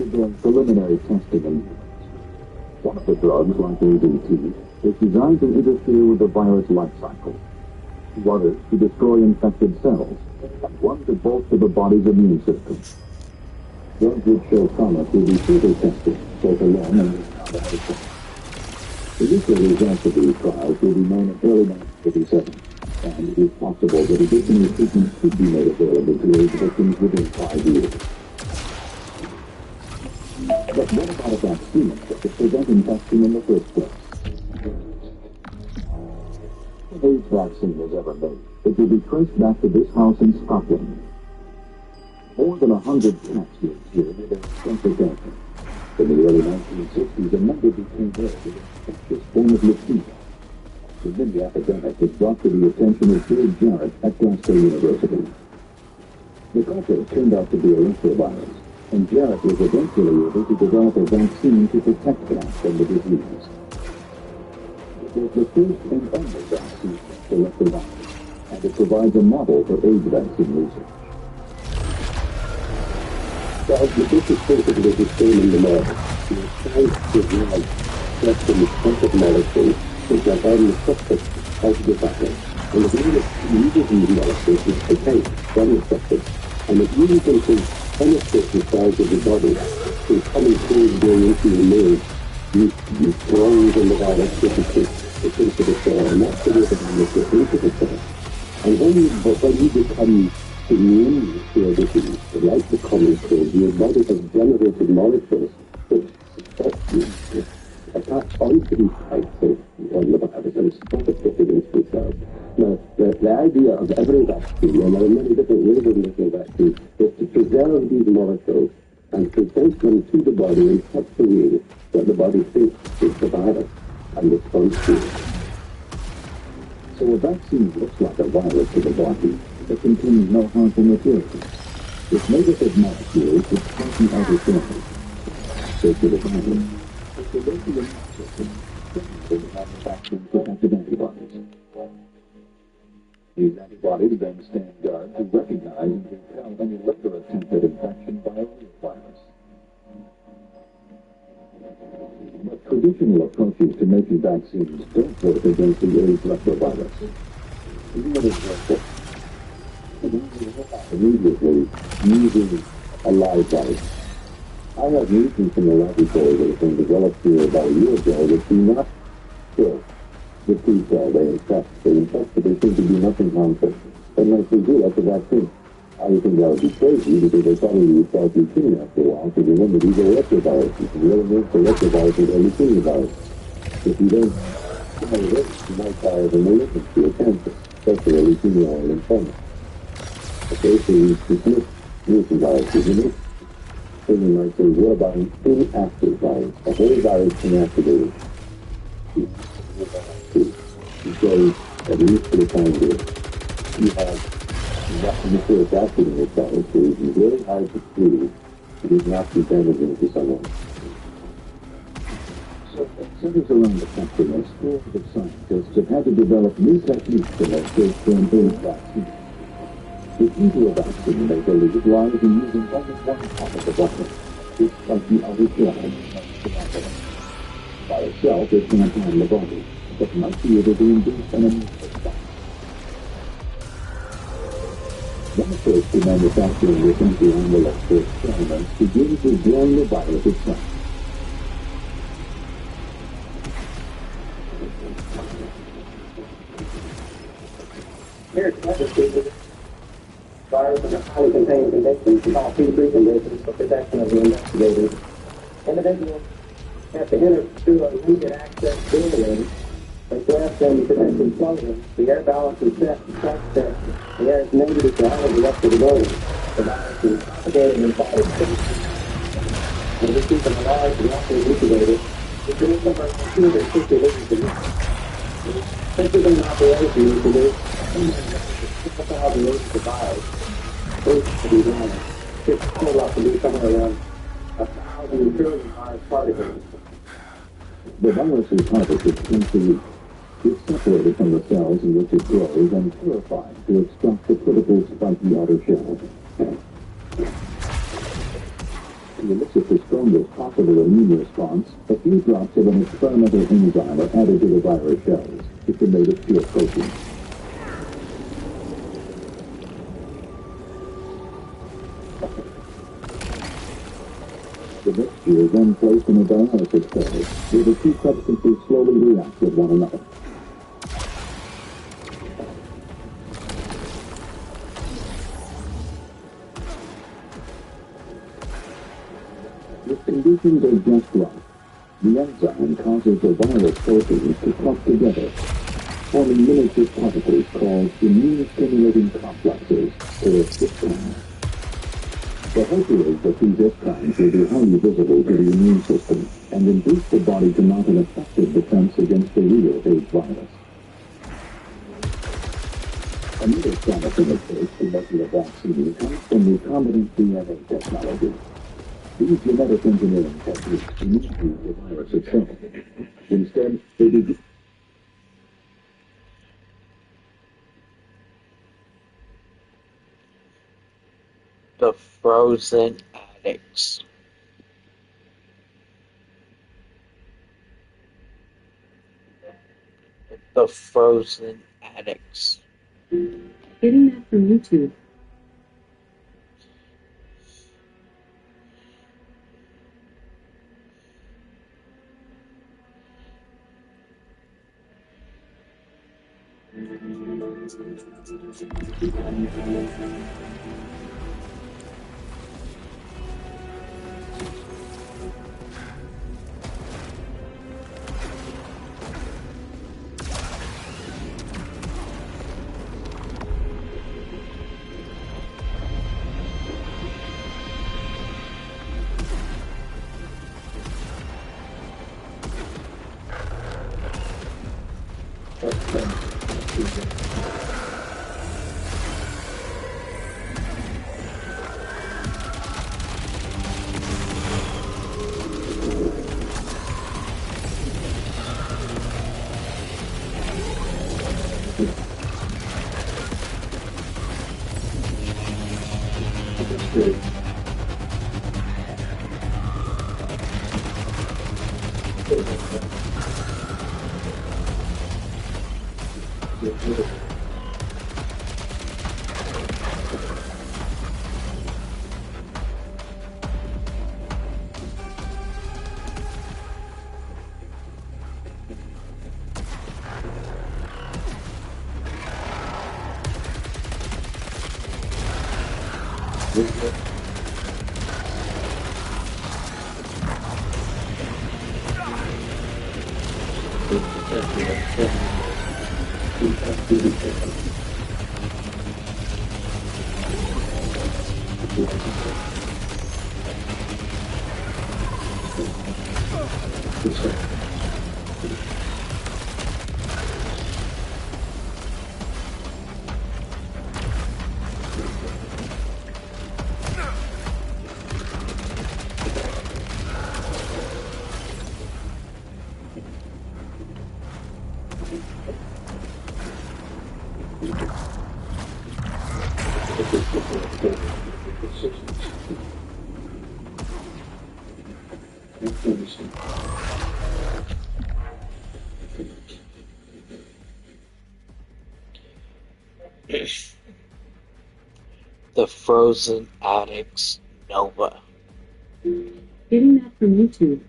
undergoing preliminary testing in humans. One of the drugs, like ADT, is designed to interfere with the virus life cycle. Two others to destroy infected cells, and one to bolster the body's immune system. Drugs which show promise will be further tested, both alone and without addition. The initial results of these trials will be known in early 1987, and it is possible that additional treatments could be made available to AIDS victims within 5 years. But what about a vaccine that could prevent infection in the first place? If an AIDS vaccine was ever made, it will be traced back to this house in Scotland. More than 100 cats lived here with extensive cancer. In the early 1960s, a number became ill with an infectious form of leukemia. Within the epidemic, it brought to the attention of Bill Jarrett at Glasgow University. The culprit turned out to be a retrovirus, and Jarrett was eventually able to develop a vaccine to protect cats from the disease. It was the first and only vaccine to retrovirus, and it provides a model for AIDS vaccine research. As the business principle is the same in the model, the science is like just in the concept molecule, which are highly suspect of the virus, and the unit uses these molecules is contained from the substance, and it really contains penetrate the cells of the body, so coming through going into the nerve, you throws in the virus to it's into the cell, and that's the way the virus gets into the cell. And when you become immune to a disease, like the common cold, your body has generated molecules which attach onto these types of the virus and stop it getting into the cells. Now, the idea of every vaccine, and there are many different ways of making vaccines, is to preserve these molecules and present them to the body in such a way that the body thinks is the virus and responds to it. So a vaccine looks like a virus to the body that contains no harmful material. Its negative molecules which function as a therapy. So to the body, it's the regular immune system for the manufacturing protective antibodies. These antibodies then stand guard to recognize and repel any later attempted infection by a real virus. But traditional approaches to making vaccines don't work against the AIDS retrovirus. Even when it works, immediately using a live virus. I have mutants in the laboratory that have been developed here about a year ago that do not kill the T-cell. They infect, but they seem to do nothing harmful. Unless they do, that's a vaccine. I think that would be crazy because they probably would start leukemia after a while. So remember, these are retroviruses. The other names for retroviruses are leukemia virus. If you don't kill it, you might die of a malignancy or cancer, especially a leukemia or lymphoma. Okay, so you dismiss mutant viruses. The next thing you might say, what about an inactive virus? A whole virus inactivated. Because, at least for the time being, you have nucleic acid in your cells, so it is very hard to prove it is not be damaging to someone. So, centers around the country and schools of scientists have had to develop new techniques to make this for an AIDS vaccine. The key to a vaccine, they believe, lies in using only one part of the virus. It's like the outer shell of the virus. By itself, it can't harm the body, but might be able to induce an immune response. One approach to manufacturing this empty envelope for experiments begins with growing the virus itself. Here's another secret. Virus and highly contained conditions called P3 conditions for protection of the investigators. Individuals have to enter through a limited access building. They dress in protective clothing. The air balance is set such that the air is negative to all of the rest of the building. The virus is propagated inside of the space. And we keep them alive and also elucidated. It produces over 250 liters of milk. Simply in operation, you produce 6,000 liters of virus. First to be done. It's still up to be somewhere around 1,000 trillion virus particles. The virus is harvested once a week. It's separated from the cells in which it grows and purified to extract the critical spiky outer shell. To elicit the strongest possible immune response, a few drops of an experimental enzyme are added to the virus cells. It's a made of pure protein. The mixture is then placed in a dialysis cell, where the two substances slowly react with one another. If conditions are just right, the enzyme causes the virus proteins to clump together, forming miniature particles called immune-stimulating complexes, or cytokines. The hope is that these cytokines will be highly visible to the immune system and induce the body to mount an effective defense against the real AIDS virus. Another promising approach to making a vaccine comes from recombinant DNA technology. These genetic engineering techniques do not use the virus itself. Instead, they begin The Frozen Addicts. The Frozen Addicts. Getting that from YouTube. The Frozen Addicts Nova. Getting that from YouTube.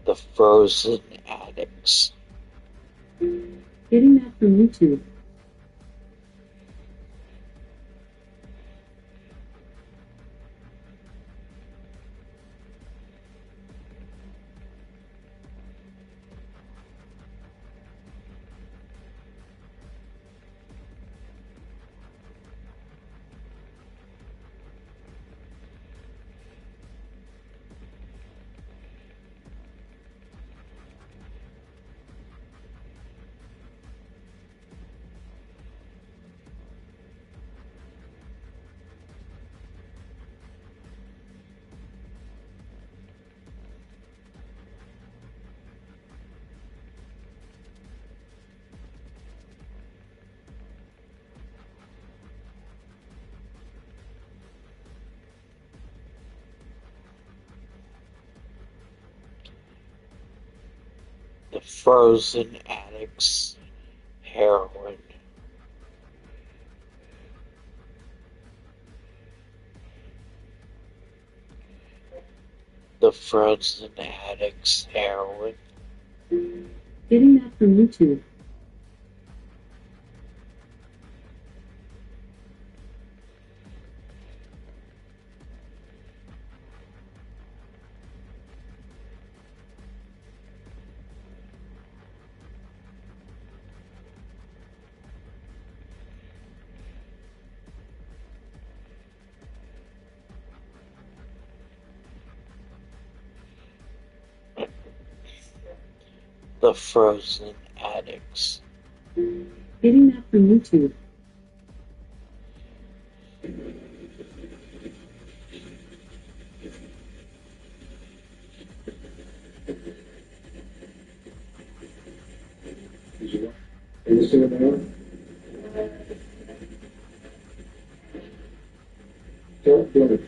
The Frozen Addicts. Getting that from YouTube. The frozen addicts, heroin. The frozen addicts, heroin. Getting that from YouTube. The frozen addicts. Getting that from YouTube. In the cinema. Don't do it.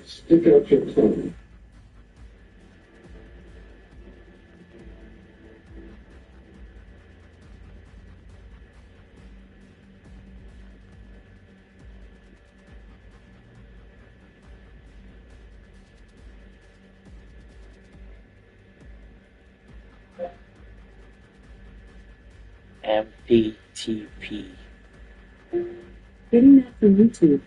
Stick out your tongue. MPTP. Getting that from YouTube.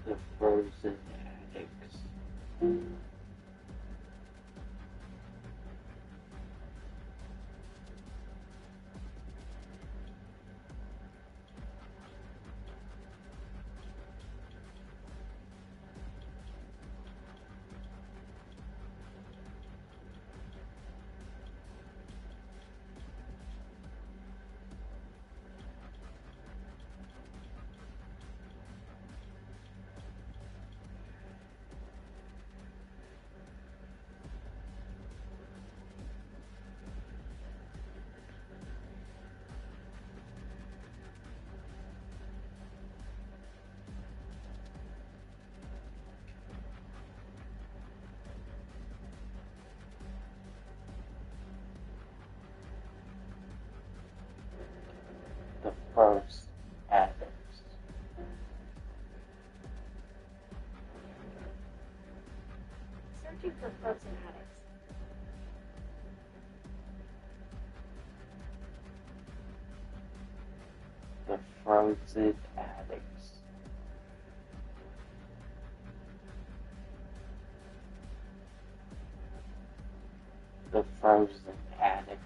The frozen addicts. The frozen addicts. Searching for frozen addicts. The frozen addicts. The frozen addicts.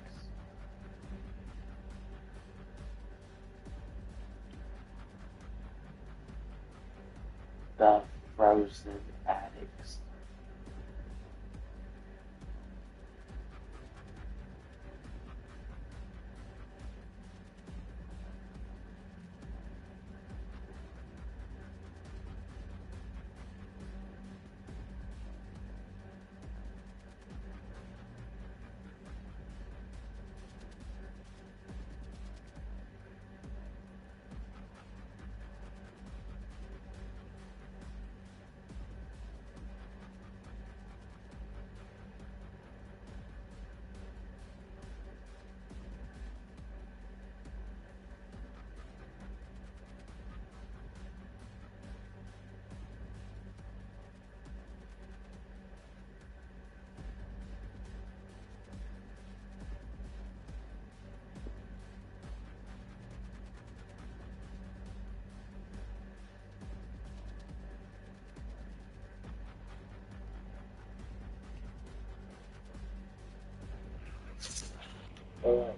The frozen addicts.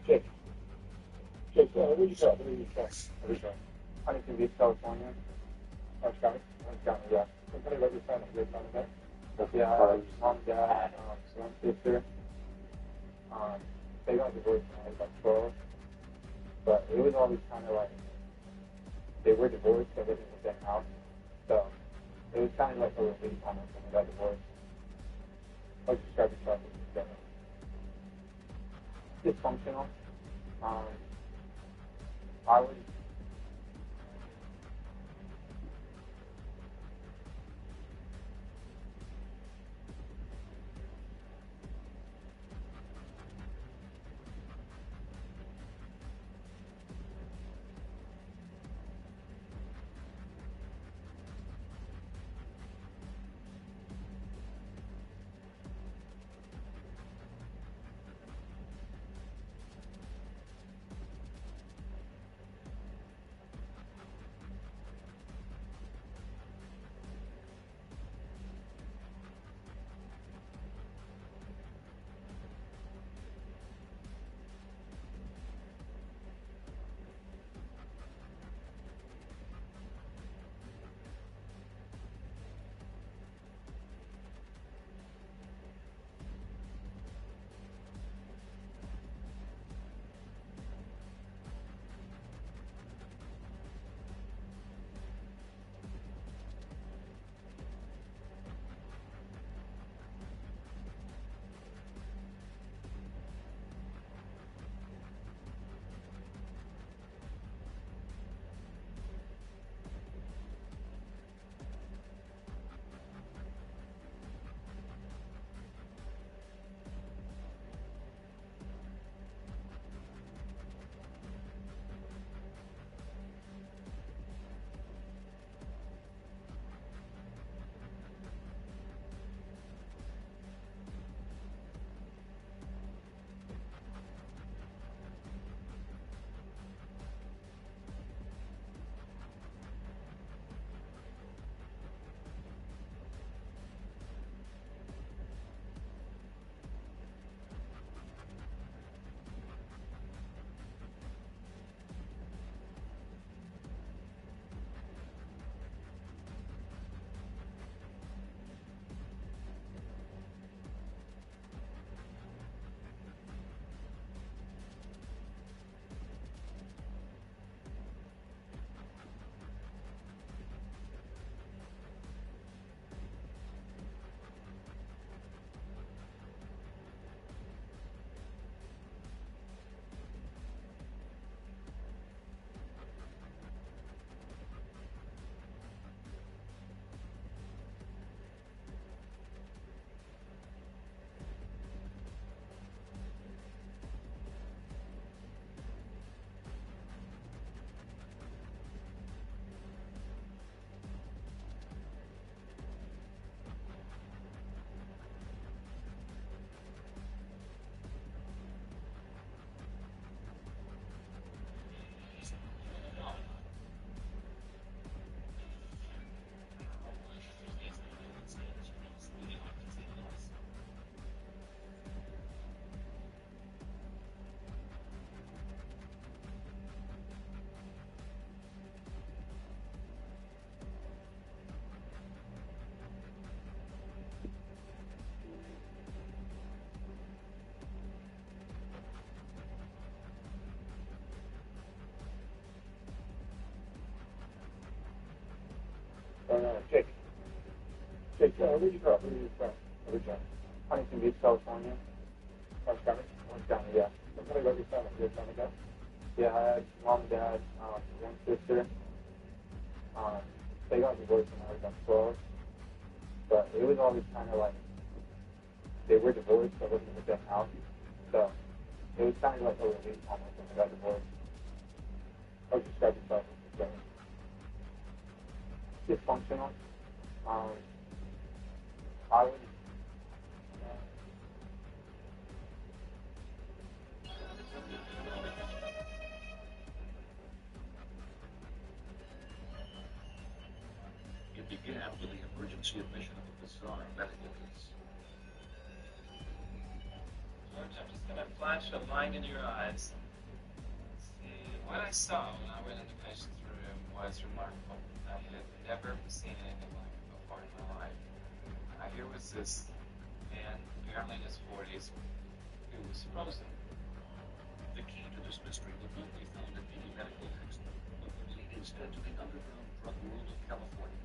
Jake. Jake, where did you go? Where did you go? Where did you go? Huntington Beach, California. Orange County? Orange County, yeah. So tell me about your family. Your family there? Yeah, I have mom, dad, one sister. They got divorced when I was like 12. But it was always kind of like, they were divorced, but living in the same house. So it was kind of like a relief almost when they got divorced. I would describe the child as dysfunctional. I was Jake. Jake, where did you grow up? Where did you from? Originally? Huntington Beach, California. Orange County? Orange County, yeah. So tell me about your family. Your family there? Yeah, I had mom, dad, one sister. They got divorced when I was like 12. But it was always kind of like, they were divorced, but living in the same house. So it was kind of like a relief almost when they got divorced. I would describe the child as dysfunctional. I would. It began with the emergency admission of a bizarre medical case. George, I'm just gonna flash a line in your eyes. See, what I saw when I went in the patient's room was remarkable. I had never seen anything like it before in my life. Here was this man, apparently in his 40s, who was frozen. The key to this mystery would not be found in any medical textbook, but would lead instead to the underground drug world of California.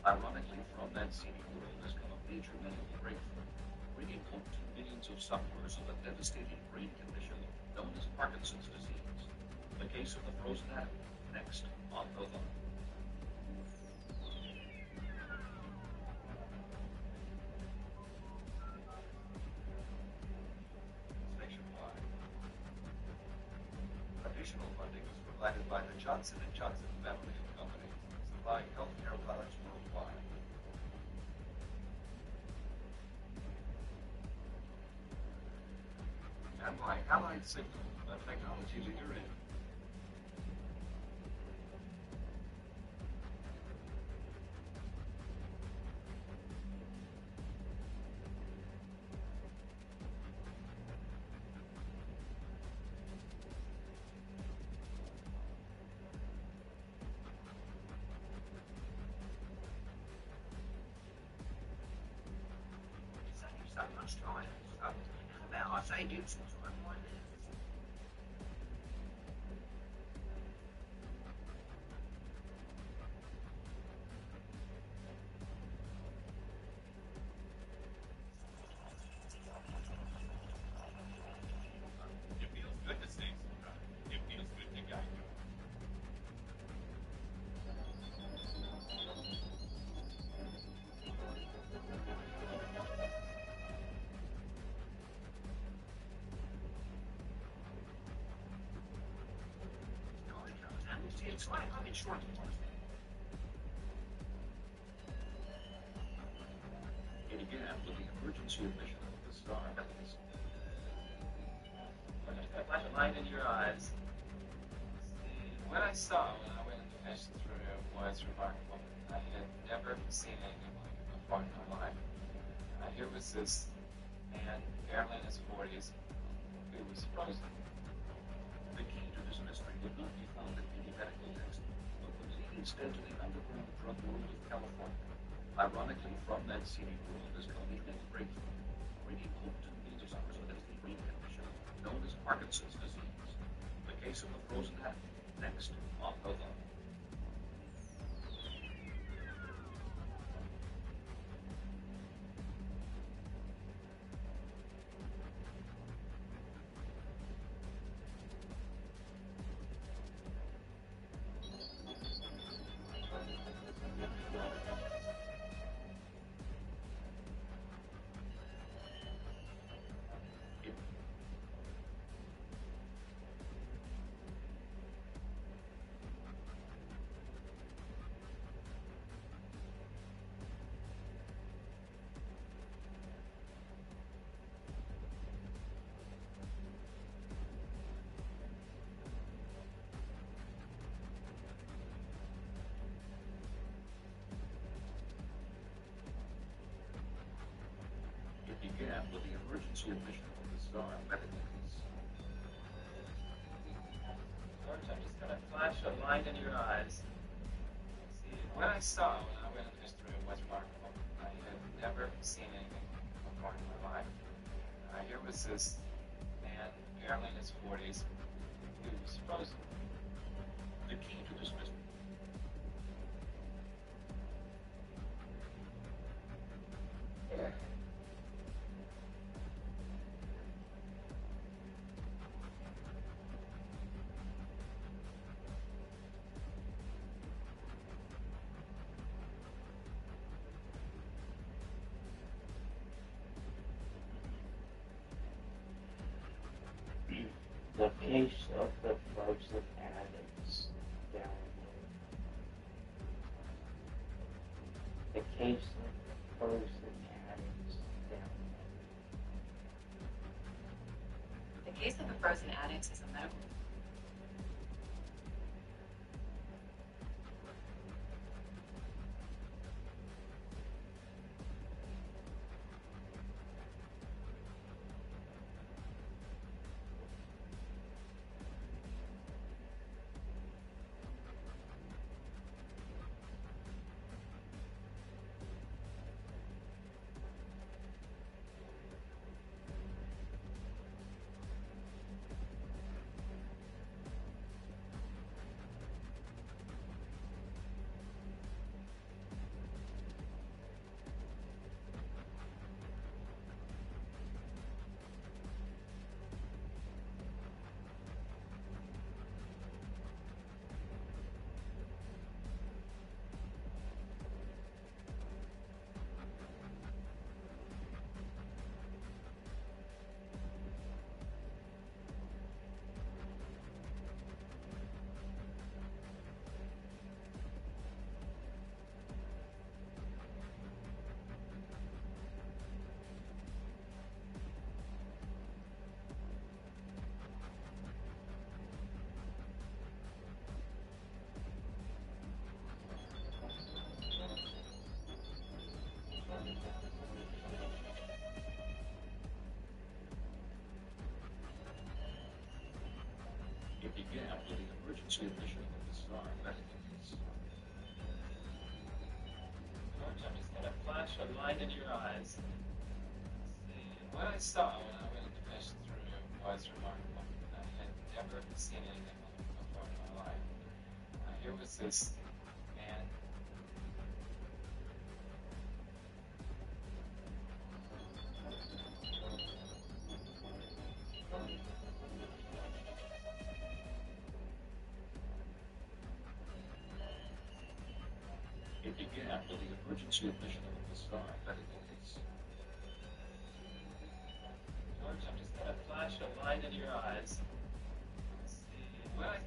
Ironically, from that seedy world has come a major medical breakthrough, bringing hope to millions of sufferers of a devastating brain condition known as Parkinson's disease. The case of the frozen atom, next on The Line. Additional funding was provided by the Johnson & Johnson Family Company, supplying healthcare products worldwide. And by Allied Signal, a technology leader in so much time. I say do some time like this. It feels good to save some time. It feels good to guide you. It's like I'm in short term. It began with the emergency admission of the star heavens. I'm just gonna flash a line in your eyes. See, what I saw when I went in the patient's room was remarkable. I had never seen anything like it before in my life. Here was this man, apparently in his 40s, who was frozen. The key to this mystery would not be found in any medical textbook, but would lead instead to the underground drug world of California. Ironically, from that seedy world has come a medical breakthrough, bringing hope to millions of sufferers of a brain condition known as Parkinson's disease. The case of the frozen atom, next on The Line. It began with the emergency admission of the star medical case. George, I'm just gonna flash a line in your eyes. See, what I saw when I went in this room was remarkable. I had never seen anything before in my life. Here was this man, apparently in his 40s, who was frozen. The key to this mystery. The case of the frozen addicts down there. The case of the frozen addicts down there. The case of the frozen addicts is a medical. emergency admission of the star medical case. George, I'm just gonna flash a line in your eyes. See, what I saw when I went into the patient's room was remarkable. I had never seen anything like it before in my life. Here was this man. It began with the emergency admission of the star medical case. George, I'm just gonna flash a line in your eyes. See, what I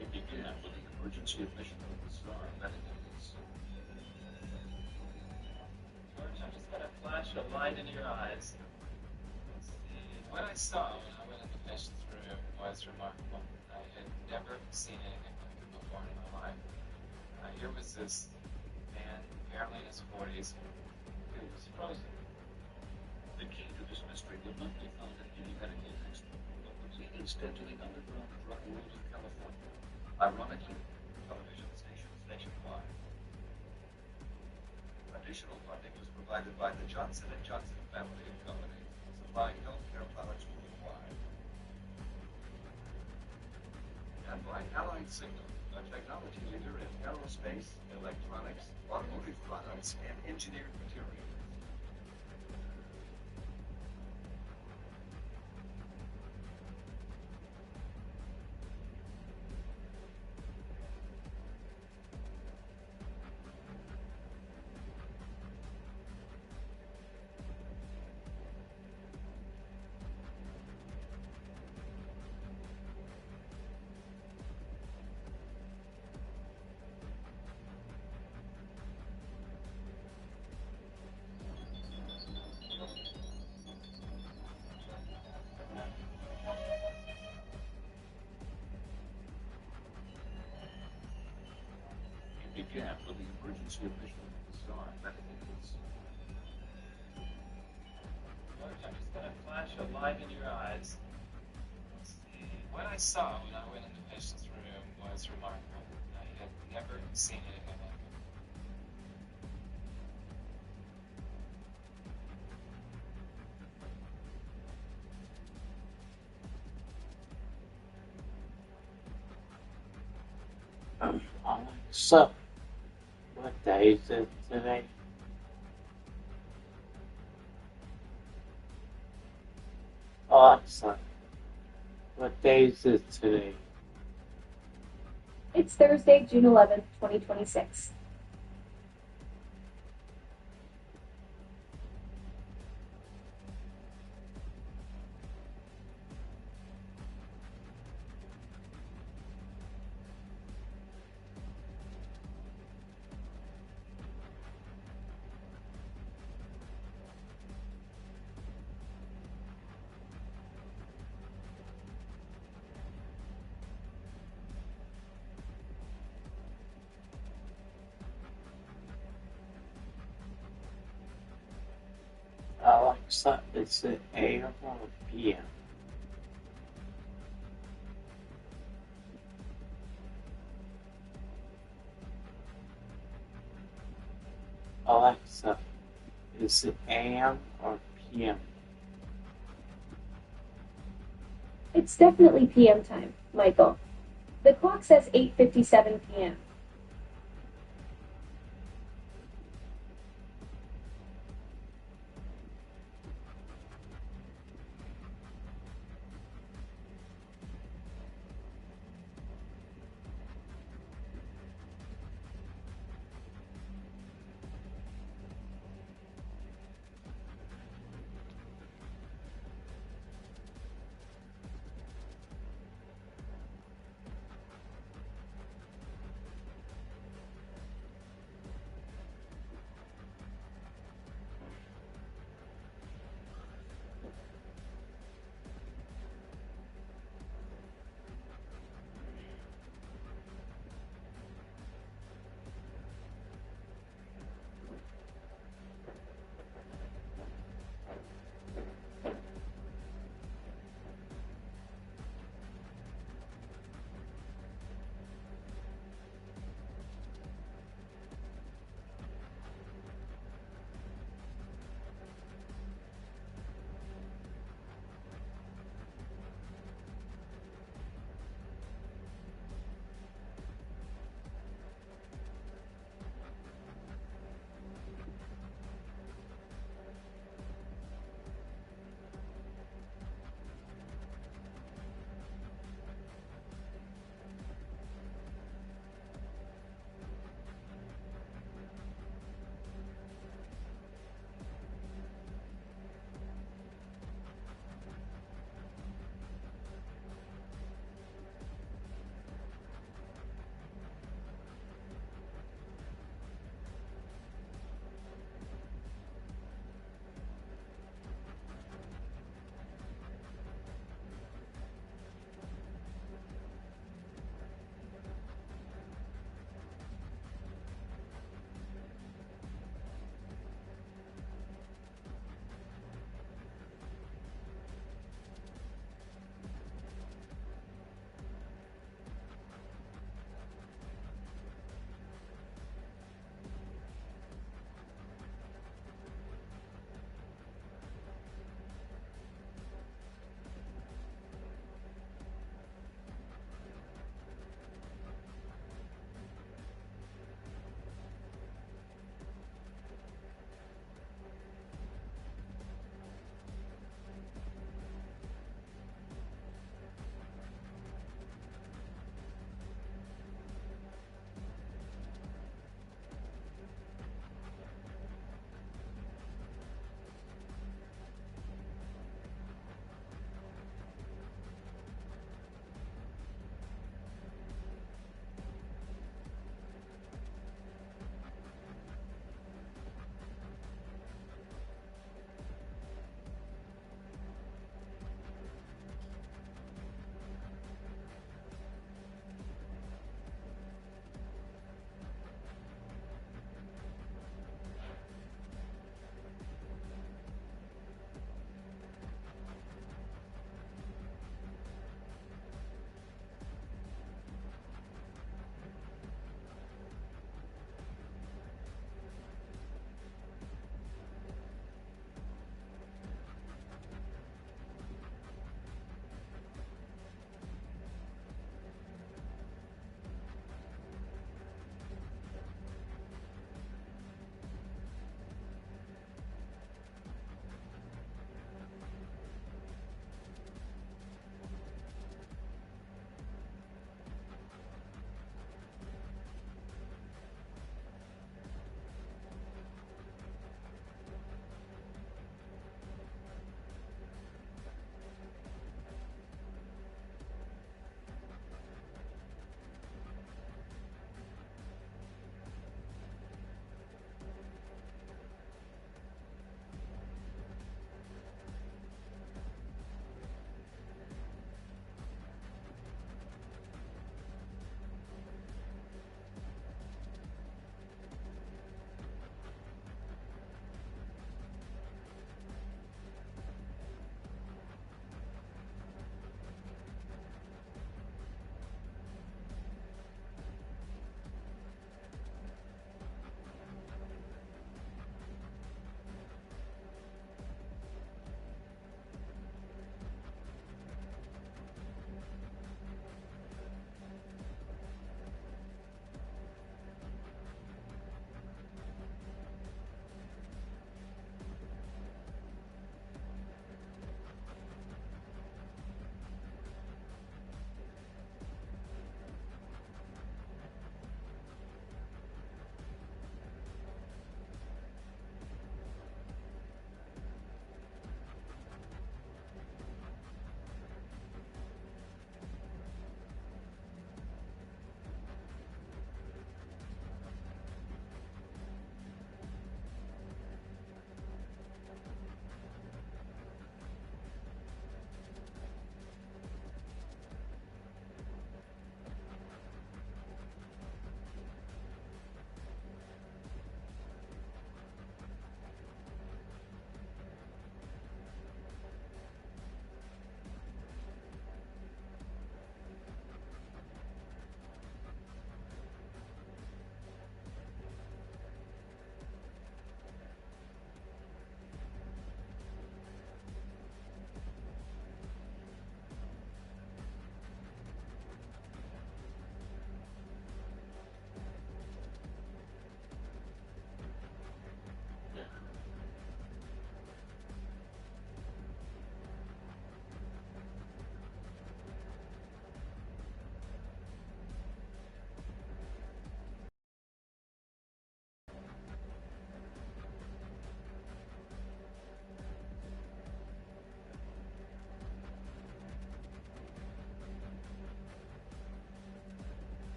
It began with the emergency admission of the star medical case. George, I'm just gonna flash a line in your eyes. See, what I saw when I went into the patient's room was remarkable. I had never seen anything like it before in my life. Here was this man, apparently in his 40s, who was frozen. The key to this mystery would not be found in any medical textbook, but would lead instead to the underground drug world of California. Ironically, television stations nationwide. Additional funding was provided by the Johnson & Johnson family of companies, supplying healthcare products worldwide. And by Allied Signal, a technology leader in aerospace, electronics, automotive products, and engineered materials. Began with the emergency admission of the star medical case. George, I'm just gonna flash a line in your eyes. See, what I saw when I went into the patient's room was remarkable. I had never seen anything like it. Alexa, what day is it today? Alexa, what day is it today? It's Thursday, June 11th, 2026. Alexa, is it AM or PM? Alexa, is it AM or PM? It's It's definitely PM time, Michael. The clock says 8:57 p.m.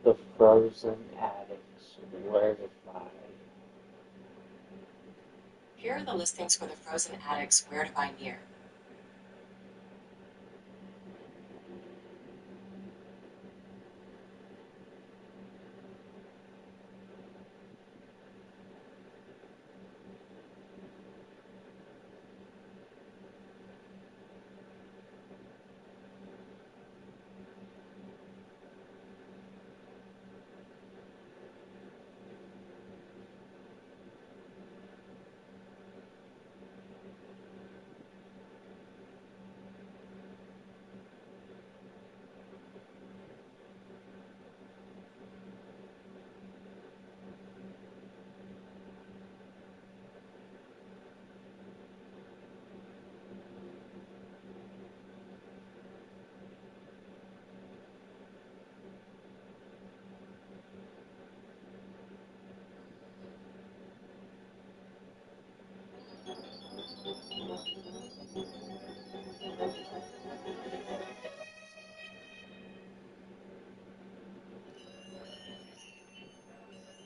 the frozen addicts where to buy. Here are the listings for the frozen addicts where to buy near.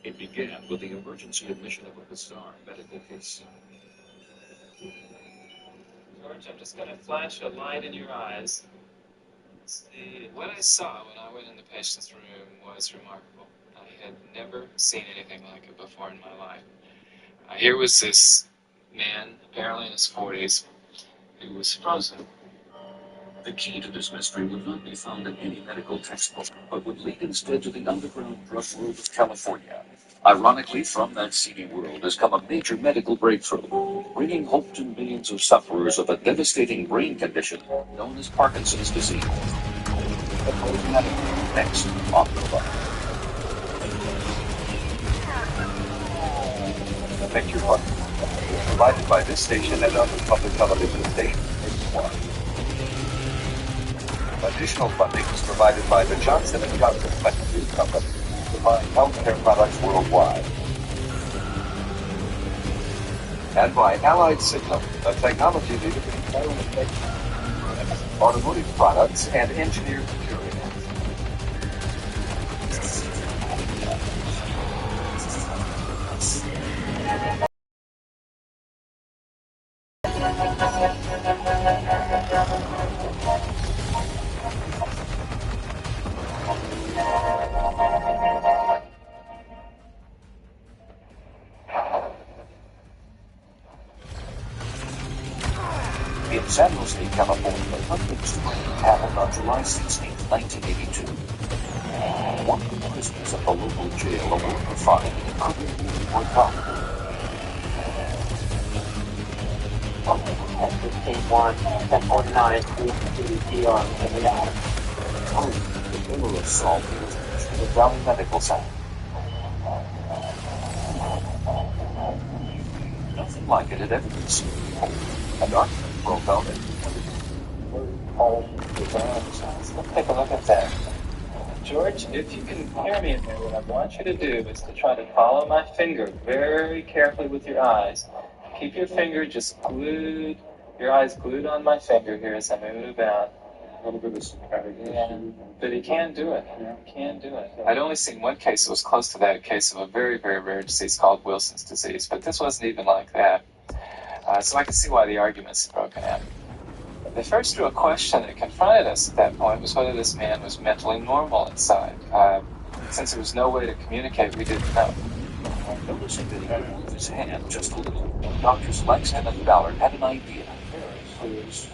It began with the emergency admission of a bizarre medical case. George, I'm just going to flash a light in your eyes. See, what I saw when I went in the patient's room was remarkable. I had never seen anything like it before in my life. Here was this man, apparently in his 40s, who was frozen. The key to this mystery would not be found in any medical textbook, but would lead instead to the underground drug world of California. Ironically, from that seedy world has come a major medical breakthrough, bringing hope to millions of sufferers of a devastating brain condition known as Parkinson's disease. Next on the Love. Picture Fund, provided by this station and other public television stations nationwide. Additional funding is provided by the Johnson & Johnson Medical Company, supplying healthcare products worldwide. And by Allied Signal, a technology leader in aerospace, automotive products, and engineered materials. In San Jose, California, something strange happened on July 16, 1982. One of the prisoners at the local jail awoke to find he couldn't move or talk. K1, 1049, ER, in the hour. The killer of Salt was reached the Valley Medical Center. Nothing like it had ever been seen before. An argument broke out and Let's take a look at that. George, if you can hear me in there, what I want you to do is to try to follow my finger very carefully with your eyes. Keep your finger just glued, your eyes glued on my finger here as I move it about. A little bit of strategy. Yeah, but he can do it. He can do it. I'd only seen one case that was close to that, a case of a very, very rare disease called Wilson's disease, but this wasn't even like that. So I can see why the argument's broken out. The first real question that confronted us at that point was whether this man was mentally normal inside. Since there was no way to communicate, we didn't know. Noticing that he could move his hand just a little, Doctors Langston and Ballard had an idea. Please,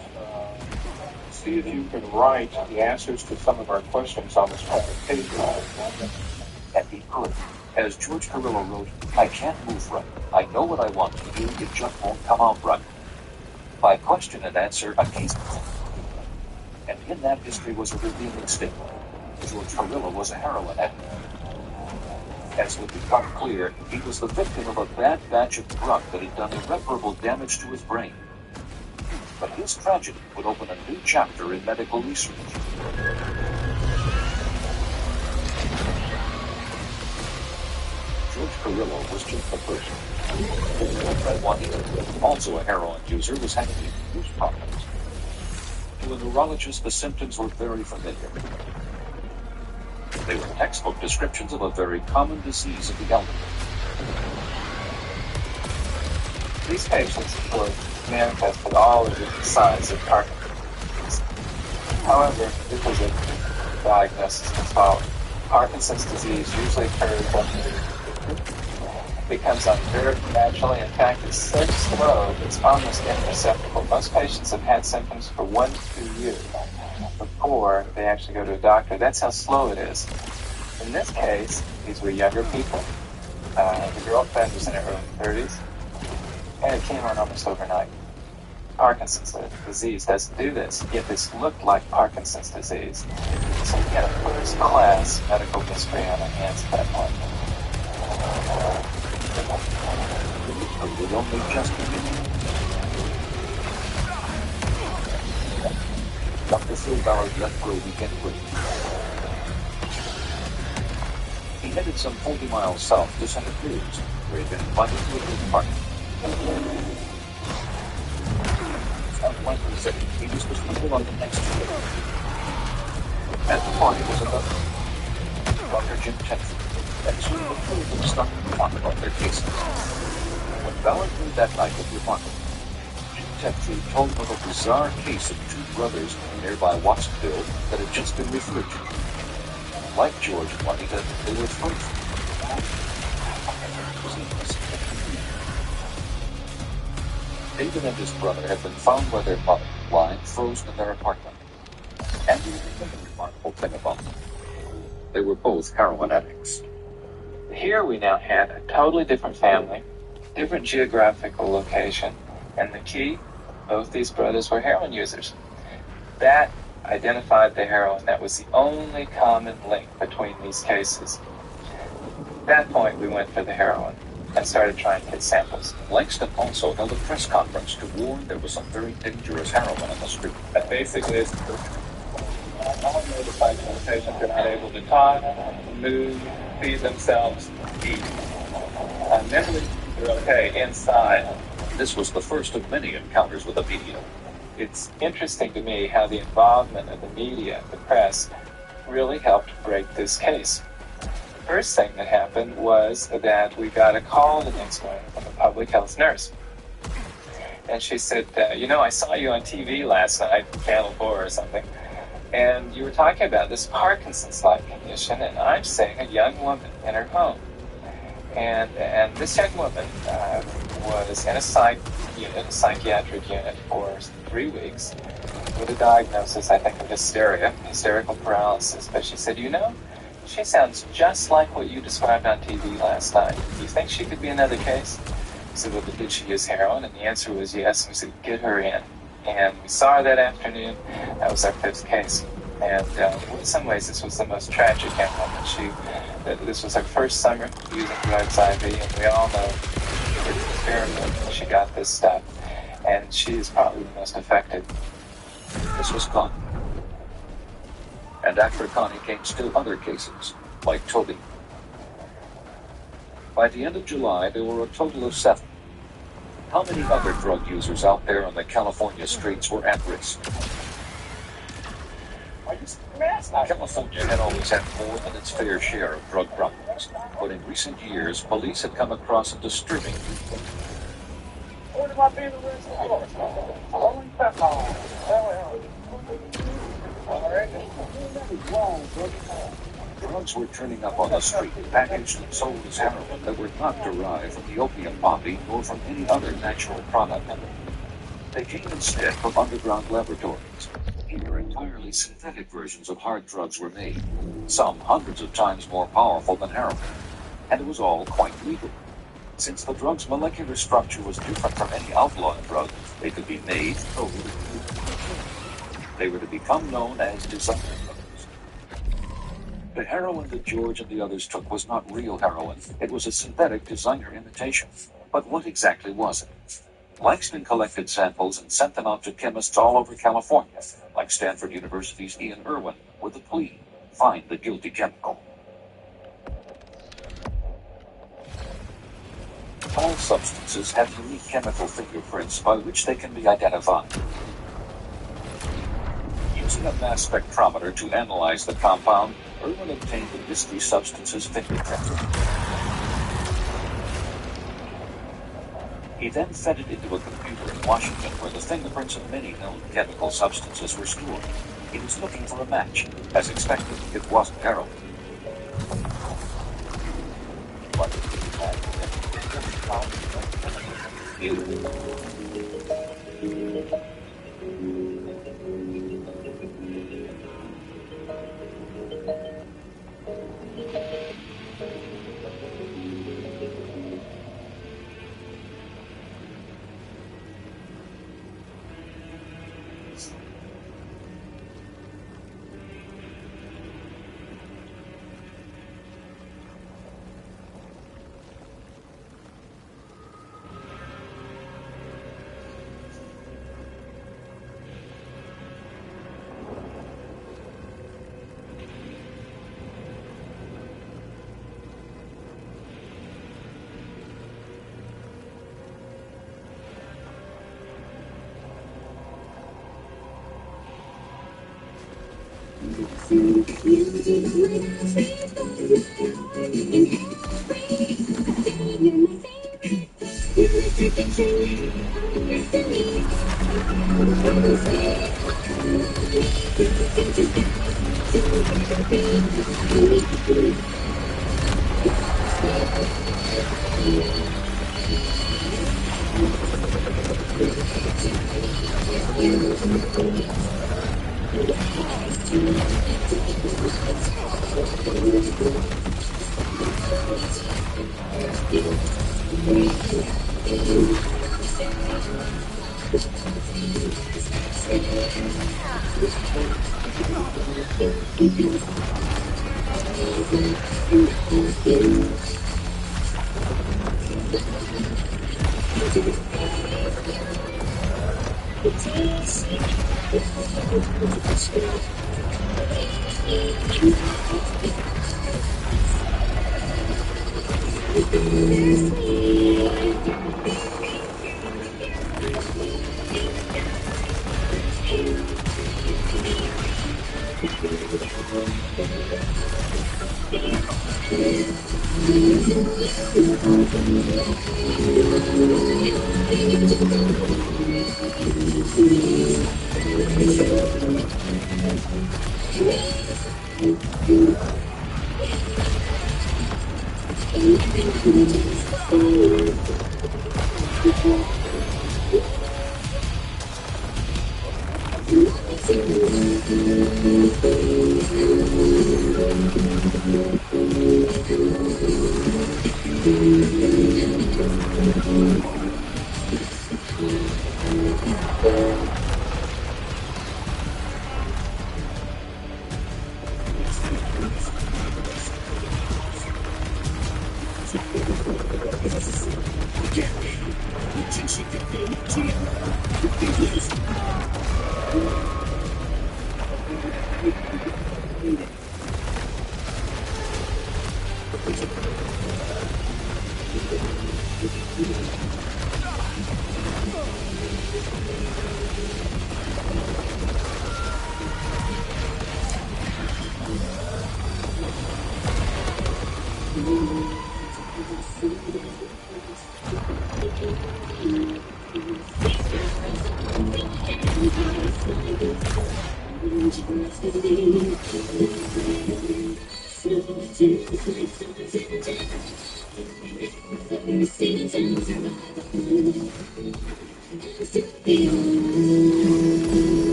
see if you can write the answers to some of our questions on this paper. And he could. As George Carrillo wrote, I can't move right. I know what I want to do, it just won't come out right. By question and answer, a case. And in that history was a revealing statement. George Carrillo was a heroin addict. As would become clear, he was the victim of a bad batch of drug that had done irreparable damage to his brain. But his tragedy would open a new chapter in medical research. George Carrillo was just a person. His girlfriend Juanita, also a heroin user, was having huge problems. To a neurologist, the symptoms were very familiar. They were textbook descriptions of a very common disease of the elderly. These patients, of course, manifested all of the signs of Parkinson's disease. However, it was a diagnosis as follows. Parkinson's disease usually occurs when it becomes unnerved naturally. In fact, it's so slow, it's almost imperceptible. Most patients have had symptoms for 1 to 2 years before they actually go to a doctor. That's how slow it is. In this case, these were younger people. The girlfriend was in her early 30s, and it came on almost overnight. Parkinson's disease doesn't do this, yet this looked like Parkinson's disease. So we had a first-class medical mystery on our hands at that point. It was only just beginning. Dr. Silbauer's left row began quickly. He headed some 40 miles south to Santa Cruz, where he'd been invited to a big party. He was with people on the next trip. At the party was another Dr. Jim Tetford. That's when the two of them started to talk about their cases. When Ballard heard that night was remarkable. Jim Tetford told of a bizarre case of 2 brothers nearby Watsonville that had just been referred to. Like George and Juanita, they were frozen. David and his brother had been found by their mother, lying frozen in their apartment. And the remarkable thing about them, they were both heroin addicts. Here we now had a totally different family, different geographical location, and the key, both these brothers were heroin users. That identified the heroin. That was the only common link between these cases. At that point, we went for the heroin and started trying to get samples. Langston also held a press conference to warn there was some very dangerous heroin on the street. That basically is all notified when the patients are not able to talk, move, feed themselves, eat. Mentally, they're okay inside. This was the first of many encounters with the media. It's interesting to me how the involvement of the media, the press, really helped break this case. The first thing that happened was that we got a call the next morning from a public health nurse. And she said, I saw you on TV last night, Channel 4 or something, and you were talking about this Parkinson's-like condition, and I'm seeing a young woman in her home. And this young woman was in a psychiatric unit for 3 weeks with a diagnosis, I think, of hysteria, hysterical paralysis. But she said, she sounds just like what you described on TV last night. Do you think she could be another case? I said, well, did she use heroin? And the answer was yes. And we said, get her in. And we saw her that afternoon. That was our 5th case. And in some ways, this was the most tragic moment. This was her first summer using drugs IV, and we all know it's experiment when she got this stuff. And she is probably the most affected. This was Connie. And after Connie came still other cases, like Toby. By the end of July, there were a total of 7. How many other drug users out there on the California streets were at risk? California had always had more than its fair share of drug problems, but in recent years, police had come across a disturbing drugs were turning up on the street, packaged and sold as heroin that were not derived from the opium poppy nor from any other natural product. They came instead from underground laboratories. Here, entirely synthetic versions of hard drugs were made, some hundreds of times more powerful than heroin, and it was all quite legal. Since the drug's molecular structure was different from any outlawed drug, they could be made, sold, they were to become known as designer drugs. The heroin that George and the others took was not real heroin. It was a synthetic designer imitation. But what exactly was it? Langston collected samples and sent them out to chemists all over California, like Stanford University's Ian Irwin, with a plea: find the guilty chemical. All substances have unique chemical fingerprints by which they can be identified. Using a mass spectrometer to analyze the compound, Irwin obtained the mystery substance's fingerprint. He then fed it into a computer in Washington where the fingerprints of many known chemical substances were stored. He was looking for a match. As expected, it wasn't heroin. But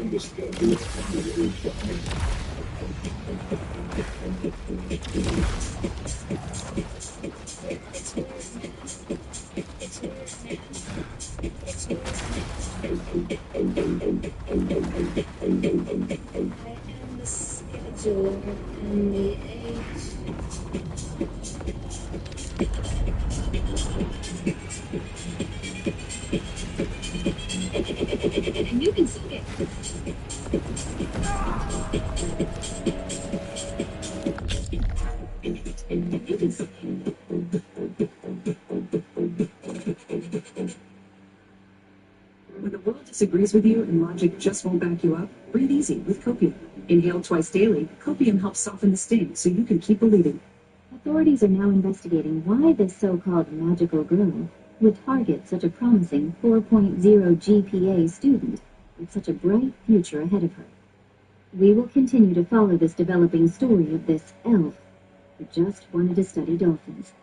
Understood. And you can sing it. When the world disagrees with you and logic just won't back you up, breathe easy with copium. Inhaled twice daily, copium helps soften the sting so you can keep believing. Authorities are now investigating why this so-called magical girl would target such a promising 4.0 GPA student with such a bright future ahead of her. We will continue to follow this developing story of this elf who just wanted to study dolphins.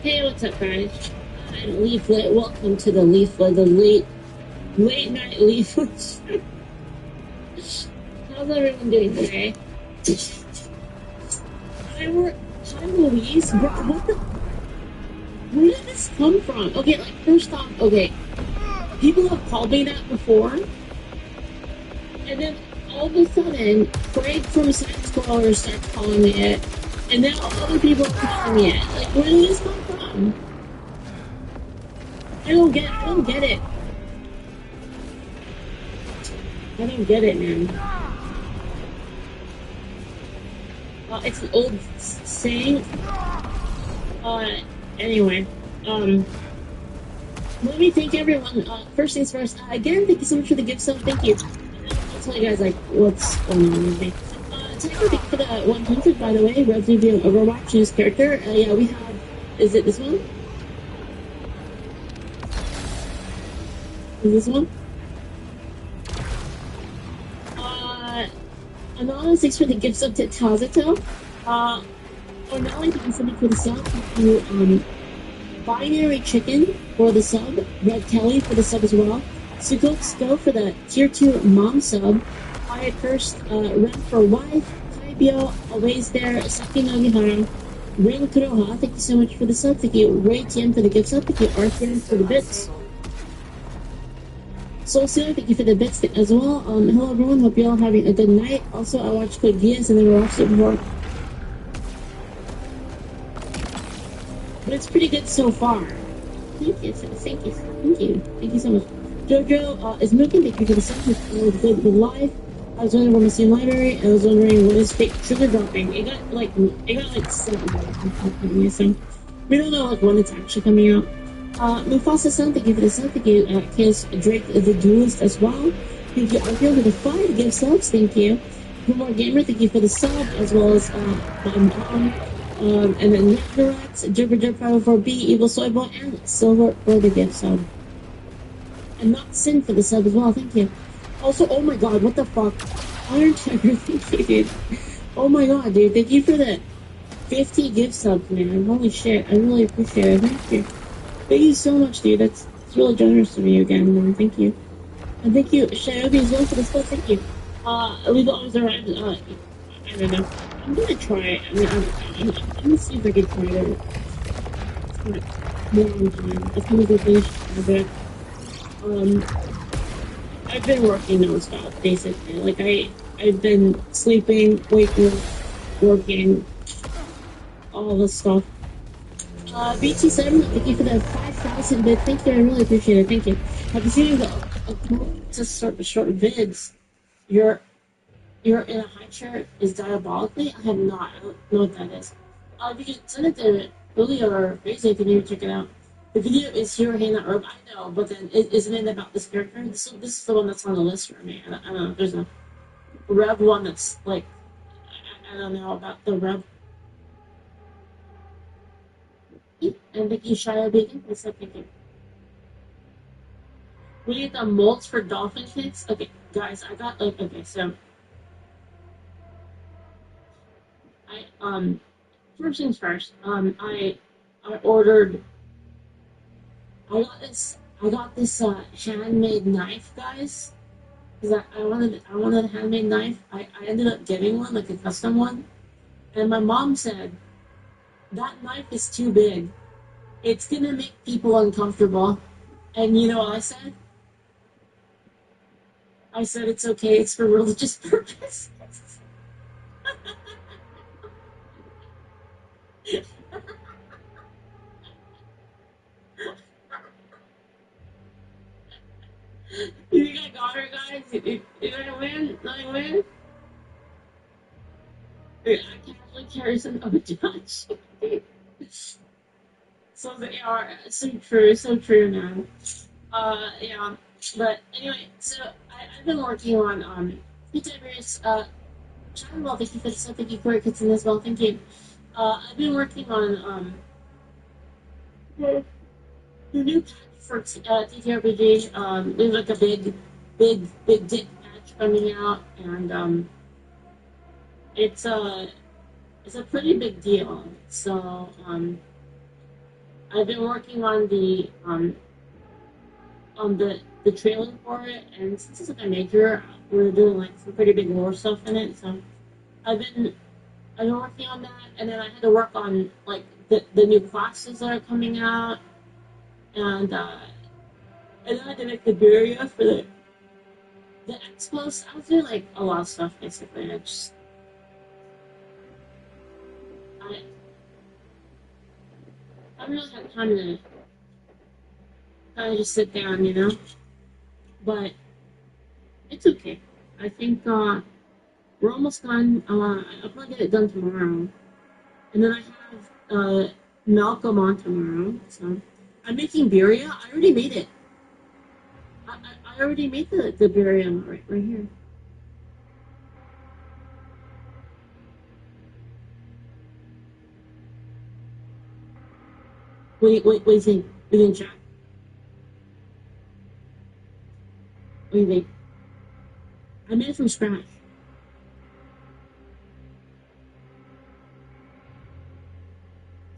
Hey, what's up, guys? I'm Leaflet. Welcome to the Leaflet, the late night Leaflet. How's everyone doing today? Hi, Louise. What the? Where did this come from? Okay, like, first off, okay, people have called me that before, and then all of a sudden, Craig from Side Scroller starts calling me it, and now other people are calling me it. Like, where did this come from? I don't get it. I don't get it, man. It's an old saying. Anyway, let me thank everyone. First things first, again, thank you so much for the gift sub. Thank you. I'll tell you guys, like, what's going on with me. Thank you for the 100, by the way. Resident Overwatch news character. Yeah, we have. Is it this one? Is this one? Anonymous, thanks for the gift sub to Tazato. Ornelli, thank you so much for the sub. Thank you, Binary Chicken for the sub. Red Kelly for the sub as well. Sugotsko for the tier 2 mom sub. Quiet First, Ren for wife. Kaibyo, always there. Saki Nagihara. Ring Kuroha, thank you so much for the sub. Thank you, Ray Tien for the gift sub. Thank you, Arthur for the bits. So, Sarah, thank you for the bits as well. Hello, everyone. Hope you're all having a good night. Also, I watched Code Geass and then we watched it before. But it's pretty good so far. Thank you, thank you, thank you. Thank you so much. Jojo is moving. Thank you for the song. It's good live. I was wondering about my Steam library. I was wondering what is fake sugar dropping. It got like 7. So we don't know like when it's actually coming out. Mufasa son, thank you for the song. Thank you, Chaos Drake the Duelist as well. Thank you, Argyle, for the 5 gift subs. Thank you. More Gamer, thank you for the sub, as well as my mom. And then Nickarax, Jibber504B, Evil Soy Boy, and Silver for the gift sub. And not Sin for the sub as well, thank you. Also, oh my god, what the fuck? Iron Tiger, thank you, dude. Oh my god, dude, thank you for the 50 gift subs, man. Holy shit, I really appreciate it, thank you. Thank you so much, dude, that's really generous of you again, man, thank you. And thank you, Shinobi as well for the sub, thank you. Legal Arms Arrived, I don't know. I'm gonna try it. I mean, I'm gonna see if I can try it. More on time. As soon as I finish it. I've been working nonstop, basically. Like, I've been sleeping, waking up, working, all this stuff. BT7, thank you for the 5,000 bit. Thank you, I really appreciate it. Thank you. Have you seen the to short vids? You're in a high chair is diabolically? I have not. I don't know what that is. If you could send it to Lily or Crazy, if you need to check it out. The video is Hero Hannah Herb, I know, but then isn't it about this character? This is the one that's on the list for me. I don't know. There's a Rev one that's like, I don't know about the Rev. And Vicky Shia Bacon, what's up, Vicky? We need the molds for dolphin cakes? Okay, guys, I got like, okay, so. First things first, I ordered, I got this handmade knife, guys, because I wanted a handmade knife. I ended up getting one, like a custom one, and my mom said, that knife is too big. It's gonna make people uncomfortable. And you know what I said? I said it's okay, it's for religious purposes. You think I got her, guys? You think I win? Let me win? I can't really carry some of a judge. So they are so true now. Yeah. But anyway, so I've been working on various China well, thank you for the stuff, thank you for Kitson as well, thank you. I've been working on the new patch for TTRPG. There's like a big dick patch coming out, and it's a pretty big deal. So I've been working on the trailer for it, and since it's like a major, we're doing like some pretty big lore stuff in it. So I've been working on that, and then I had to work on like the new classes that are coming out, and then I had to make the Buria for the expos. I was doing like a lot of stuff basically. I really had time to kind of just sit down, you know. But it's okay. I think we're almost done. I'll probably get it done tomorrow, and then I have Malcolm on tomorrow. So I'm making birria. I already made it. I already made the birria right here. What do you think? What do you think, Jack? What do you think? I made it from scratch.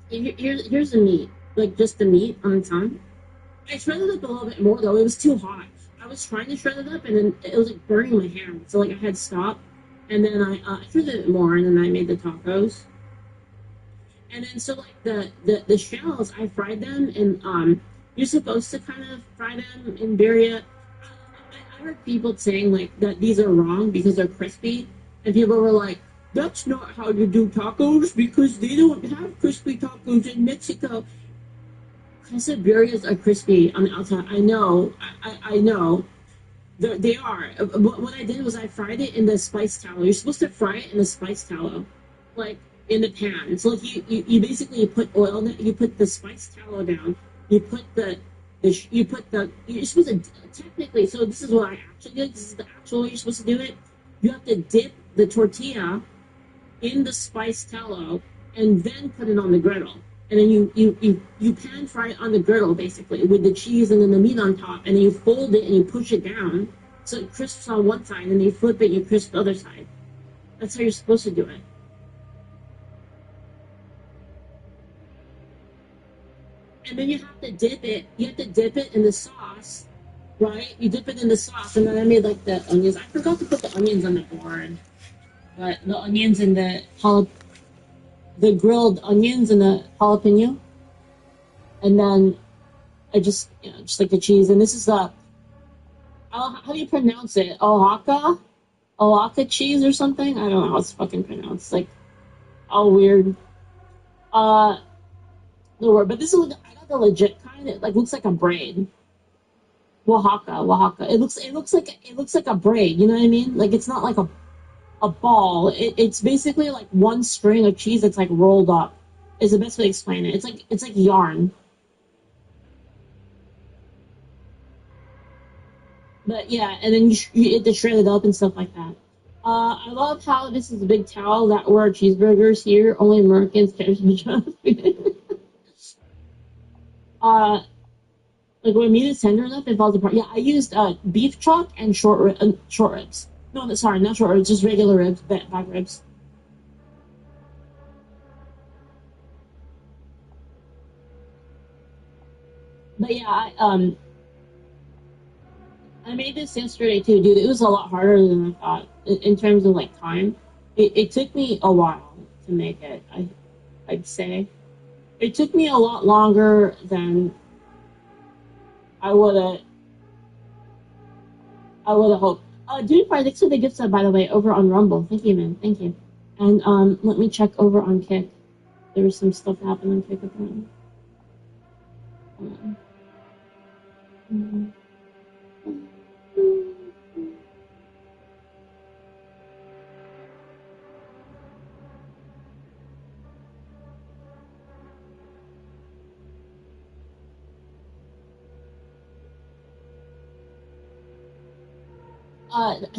Here's the meat. Like, just the meat on its own. I shredded it up a little bit more, though. It was too hot. I was trying to shred it up, and then it was, like, burning my hand. So, like, I had to stop. And then I shredded it more, and then I made the tacos. And then, so, like, the shells, I fried them, and, you're supposed to kind of fry them in birria. heard people saying like that these are wrong because they're crispy, and people were like, "That's not how you do tacos because they don't have crispy tacos in Mexico." Quesadillas are crispy on the outside. I know, I know. They are. But what I did was I fried it in the spice tallow. You're supposed to fry it in the spice tallow, like in the pan. So like you basically put oil. You put the spice tallow down. You put you're supposed to technically. So this is what I actually did. This is the actual way you're supposed to do it. You have to dip the tortilla in the spice tallow and then put it on the griddle. And then you pan fry it on the griddle, basically, with the cheese and then the meat on top. And then you fold it and you push it down so it crisps on one side. And then you flip it and you crisp the other side. That's how you're supposed to do it. And then you have to dip it. You have to dip it in the sauce, right? You dip it in the sauce. And then I made, like, the onions. I forgot to put the onions on the board. But the onions and the grilled onions and the jalapeno, and then I just like the cheese. And this is the how do you pronounce it? Oaxaca cheese or something? I don't know how it's fucking pronounced. Like all weird. The word, but this is I got the legit kind. It like looks like a braid. Oaxaca. It looks like a braid. You know what I mean? Like it's not like a ball. It's basically like one string of cheese that's like rolled up. Is the best way to explain it. It's like yarn. But yeah, and then you have to shred it up and stuff like that. I love how this is a big towel that were cheeseburgers here. Only Americans care so much about food. Like when meat is tender enough, it falls apart. Yeah, I used beef chuck and short ribs. No, sorry, not short ribs, just regular ribs, back ribs. But yeah, I made this yesterday too, dude. It was a lot harder than I thought in terms of like time. It took me a while to make it. I'd say it took me a lot longer than I would have hoped. Dude, thanks for the gift sub, by the way, over on Rumble. Thank you, man. Thank you. And let me check over on Kick. There was some stuff happening on Kick apparently.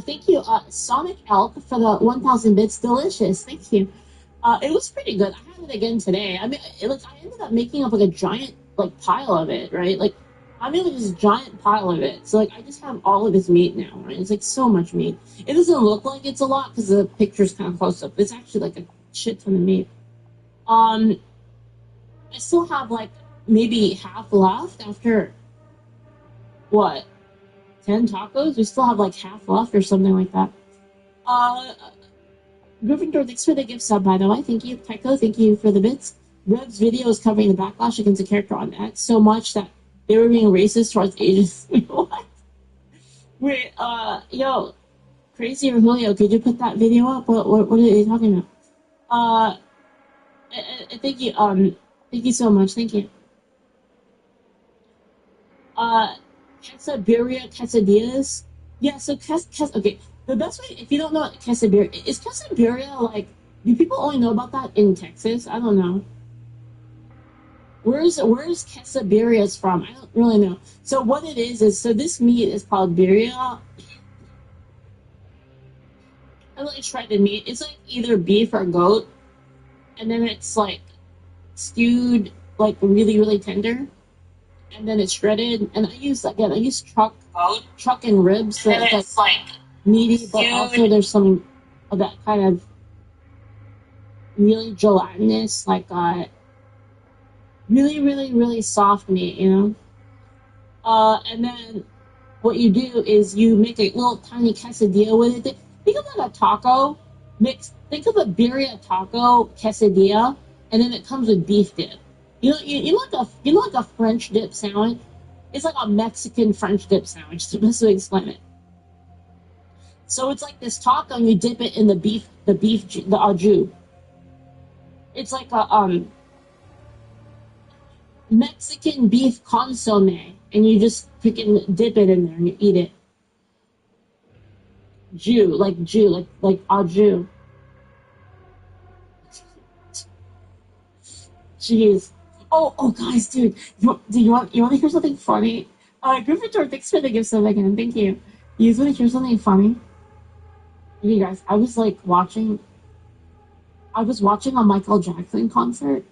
Thank you, Sonic Elk, for the 1,000 bits. Delicious. Thank you. It was pretty good. I had it again today. I mean, I ended up making up like a giant like pile of it, right? Like I made like this giant pile of it. So like I just have all of this meat now, right? It's like so much meat. It doesn't look like it's a lot because the picture's kind of close up. It's actually like a shit ton of meat. I still have like maybe half left after what? 10 tacos? We still have like half left or something like that. Gryffindor, thanks for the gift sub, by the way. Thank you. Tycho, thank you for the bits. Rev's video is covering the backlash against a character on X so much that they were being racist towards Asians. What? Wait, yo, Crazy or Julio, could you put that video up? What are they talking about? Thank you, thank you so much. Thank you. Quesadillas. Yeah, so okay. The best way, if you don't know what quesadilla is, quesadilla like, do people only know about that in Texas? I don't know. Where's quesadillas from? I don't really know. So what it is so this meat is called birria. I like shredded meat. It's like either beef or goat, and then it's like stewed like really, really tender. And then it's shredded, and I use truck and ribs, so it's like meaty, but also there's some of that kind of really gelatinous, like really, really, really soft meat, you know. And then what you do is you make a little tiny quesadilla with it. Think of like a taco mix. Think of a birria taco quesadilla, and then it comes with beef dip. You know like a French dip sandwich? It's like a Mexican French dip sandwich. It's the best way to explain it. So it's like this taco, and you dip it in the au jus. It's like a Mexican beef consomme, and you just dip it in there and you eat it. Jus, like au jus. Jeez. Oh, guys, dude, you want to hear something funny? Gryffindor, thanks for the gift sub again. Thank you. You guys want to hear something funny? You guys, I was watching a Michael Jackson concert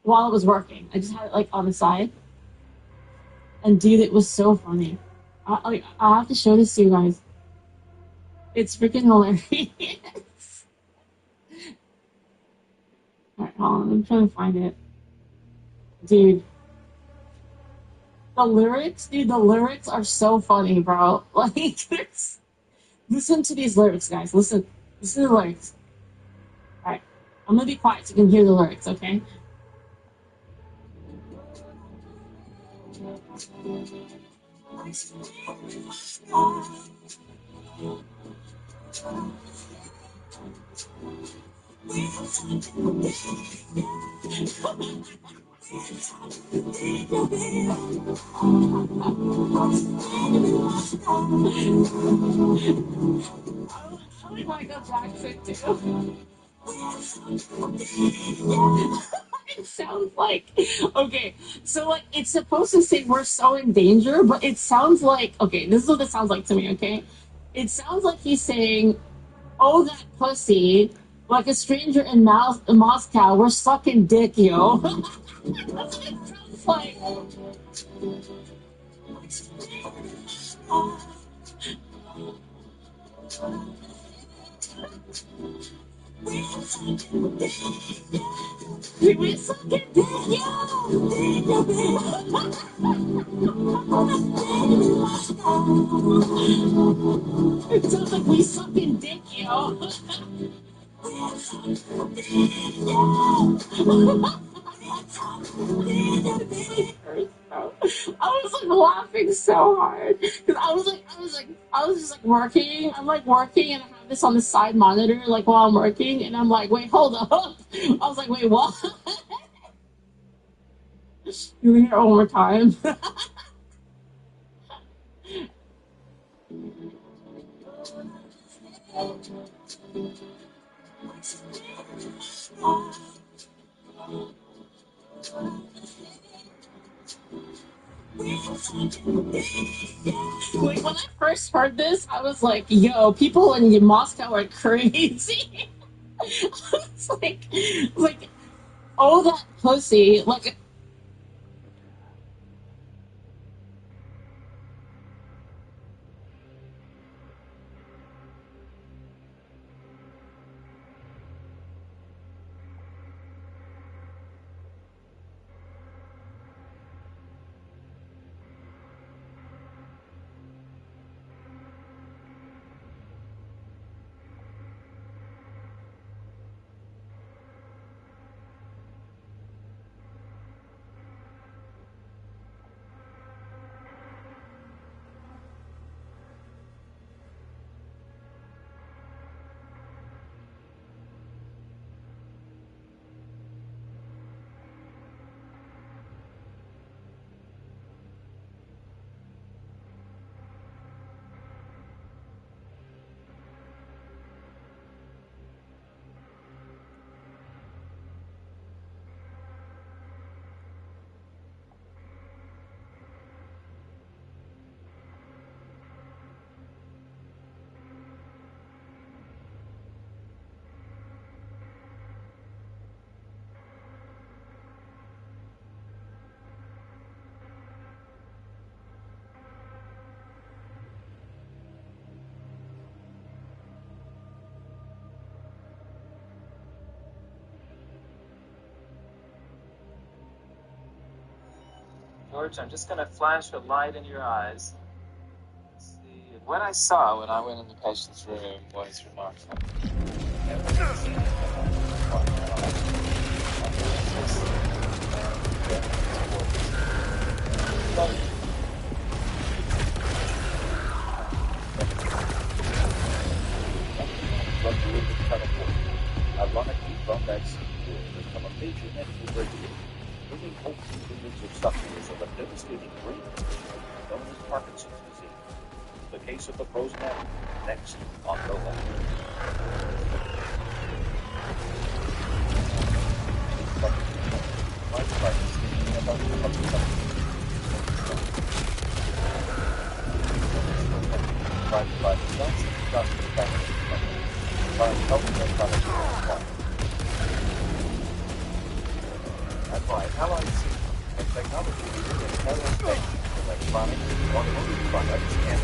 while I was working. I just had it on the side, and dude, it was so funny. I have to show this to you guys. It's freaking hilarious. Alright, hold on, I'm trying to find it. Dude. The lyrics are so funny, bro. Listen to these lyrics, guys. Listen to the lyrics. Alright, I'm gonna be quiet so you can hear the lyrics, okay? Michael Jackson too. It sounds like okay, so it's supposed to say we're so in danger, but it sounds like okay, this is what it sounds like to me, okay? It sounds like he's saying, oh that pussy, like a stranger in Moscow, we're sucking dick, yo. That's what it sounds like. We sucking dick, yo. It sounds like we sucking dick, yo. I was laughing so hard because I was just working. I'm working and I have this on the side monitor while I'm working, and I'm wait, hold up. I was wait, what? You hear it one more time. When I first heard this, I was like, yo, people in Moscow are crazy. I was like, oh, that pussy. George, I'm just going to flash a light in your eyes. Let's see. What I saw when I went in the patient's room was remarkable. Never seen anything like it. drug world of California. Ironically, from that scene, has come a major medical breakthrough, bringing hope to millions of sufferers of a devastating brain disease known as Parkinson's disease. The case of the frozen addict, next on No Left. And by Allied System, a technology leader in aerospace, electronics, automotive products, and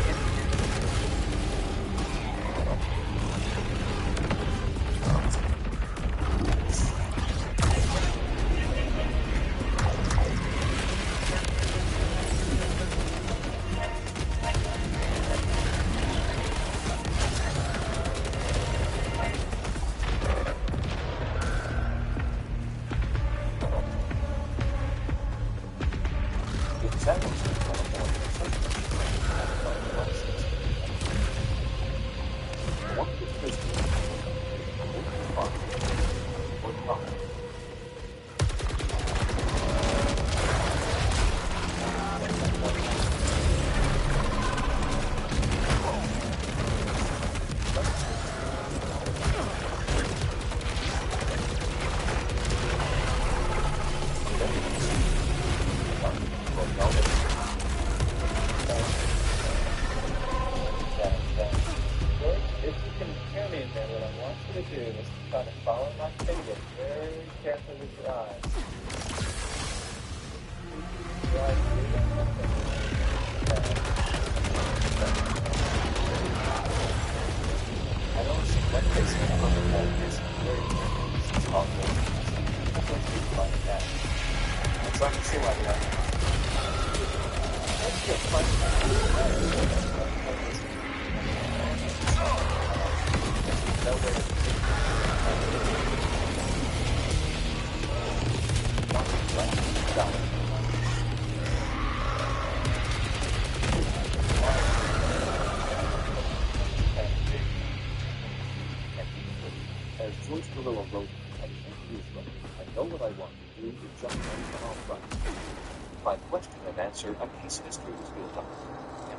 a case history was built up.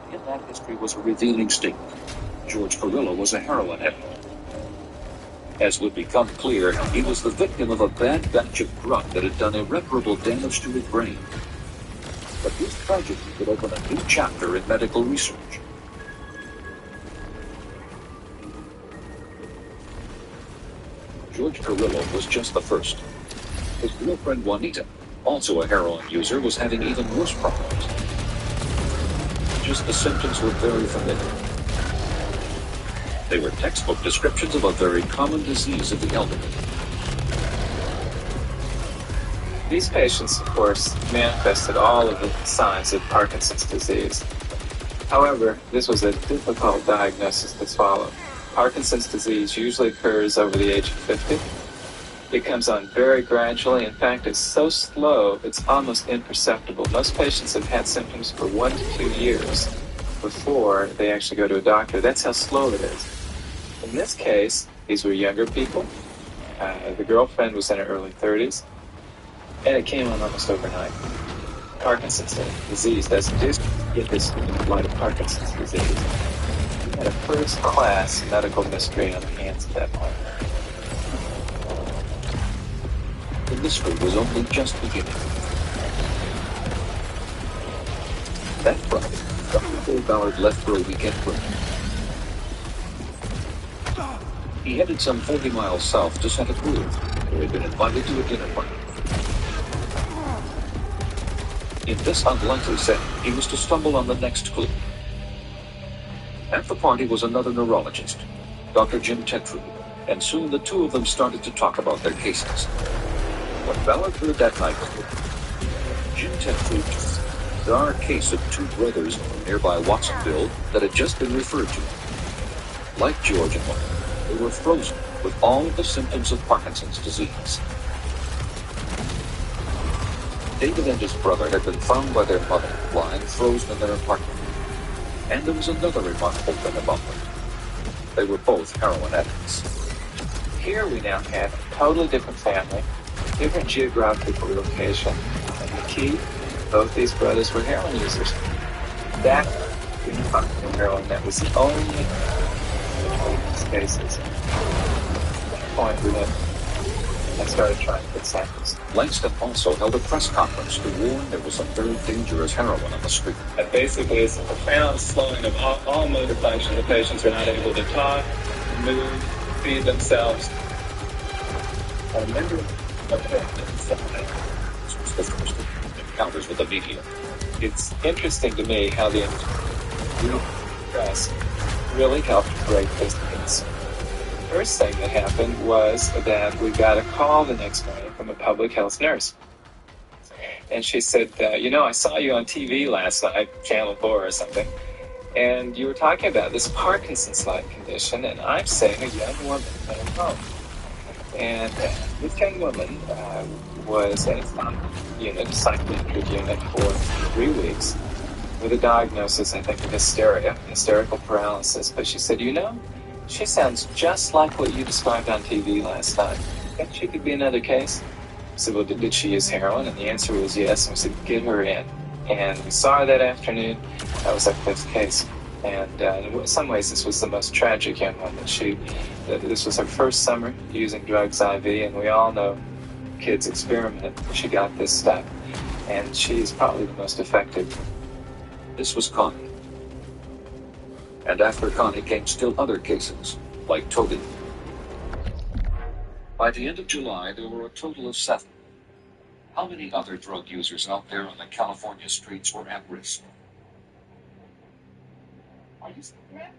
And in that history was a revealing statement. George Carrillo was a heroin addict. As would become clear, he was the victim of a bad batch of drug that had done irreparable damage to his brain. But this tragedy could open a new chapter in medical research. George Carrillo was just the first. His girlfriend Juanita, also a heroin user, was having even worse problems. Just the symptoms were very familiar. They were textbook descriptions of a very common disease of the elderly. These patients, of course, manifested all of the signs of Parkinson's disease. However, this was a difficult diagnosis to swallow. Parkinson's disease usually occurs over the age of 50. It comes on very gradually. In fact, it's so slow, it's almost imperceptible. Most patients have had symptoms for 1 to 2 years before they actually go to a doctor. That's how slow it is. In this case, these were younger people. The girlfriend was in her early 30s, and it came on almost overnight. Parkinson's disease doesn't get this in light of Parkinson's disease. We had a first-class medical mystery on the hands at that point. The mystery was only just beginning. That Friday, Dr. Bill Ballard left for a weekend break. He headed some 40 miles south to Santa Cruz, where he'd been invited to a dinner party. In this unlikely setting, he was to stumble on the next clue. At the party was another neurologist, Dr. Jim Tetrud, and soon the two of them started to talk about their cases. What Ballard heard that night was Jim Tetrud, the bizarre case of two brothers from nearby Watsonville that had just been referred to. Like George and Mark, they were frozen with all of the symptoms of Parkinson's disease. David and his brother had been found by their mother lying frozen in their apartment. And there was another remarkable thing about them. They were both heroin addicts. Here we now have a totally different family, different geographical location, and the key, both these brothers were heroin users. That being functional heroin, that was the only between these cases. At that point, we went and started trying to get samples. Langston also held a press conference to warn there was a very dangerous heroin on the street. Basically, it's a profound slowing of all motor function. The patients are not able to talk, move, feed themselves. A member of This was the first encounters with the media. It's interesting to me how the press really helped break this news. The first thing that happened was that we got a call the next morning from a public health nurse. And she said, I saw you on TV last night, Channel 4 or something, and you were talking about this Parkinson's-like condition, and I'm seeing a young woman at home. And this young woman was in a psychiatric unit for 3 weeks with a diagnosis, I think, of hysterical paralysis. But she said, she sounds just like what you described on TV last night. Think she could be another case? I said, well, did she use heroin? And the answer was yes. And we said, get her in. And we saw her that afternoon. That was our 5th case. And in some ways, this was the most tragic young one. This was her first summer using drugs IV, and we all know kids experiment. She got this stuff, and she's probably the most effective. This was Connie. And after Connie came still other cases, like Toby. By the end of July, there were a total of 7. How many other drug users out there on the California streets were at risk? Are you still there?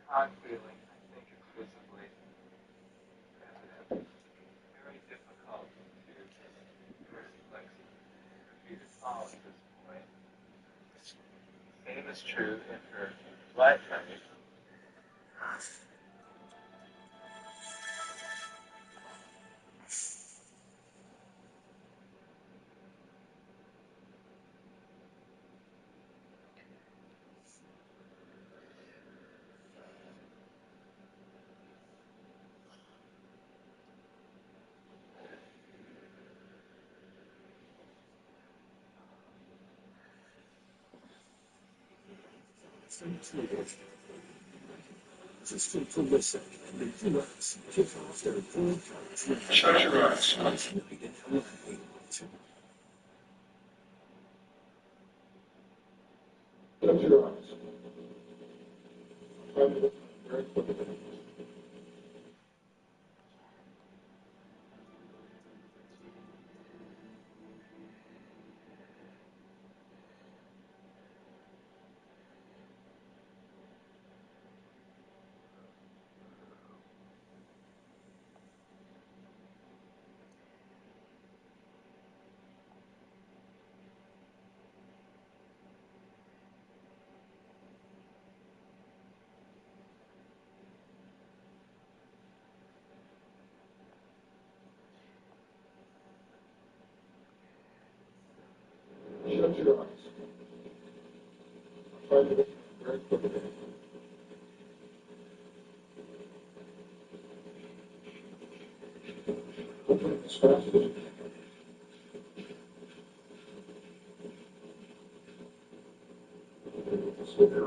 hot feeling, I think it's visibly evident. Very difficult to reflect repeated follow at this point. Same is true in her lifetime. Just to listen, the U.S. kick off their World Cup Shut your eyes. last night in L.A. Shut your eyes. Very quickly. Shut your eyes. Very quickly. Open it as fast as you can. Sit there.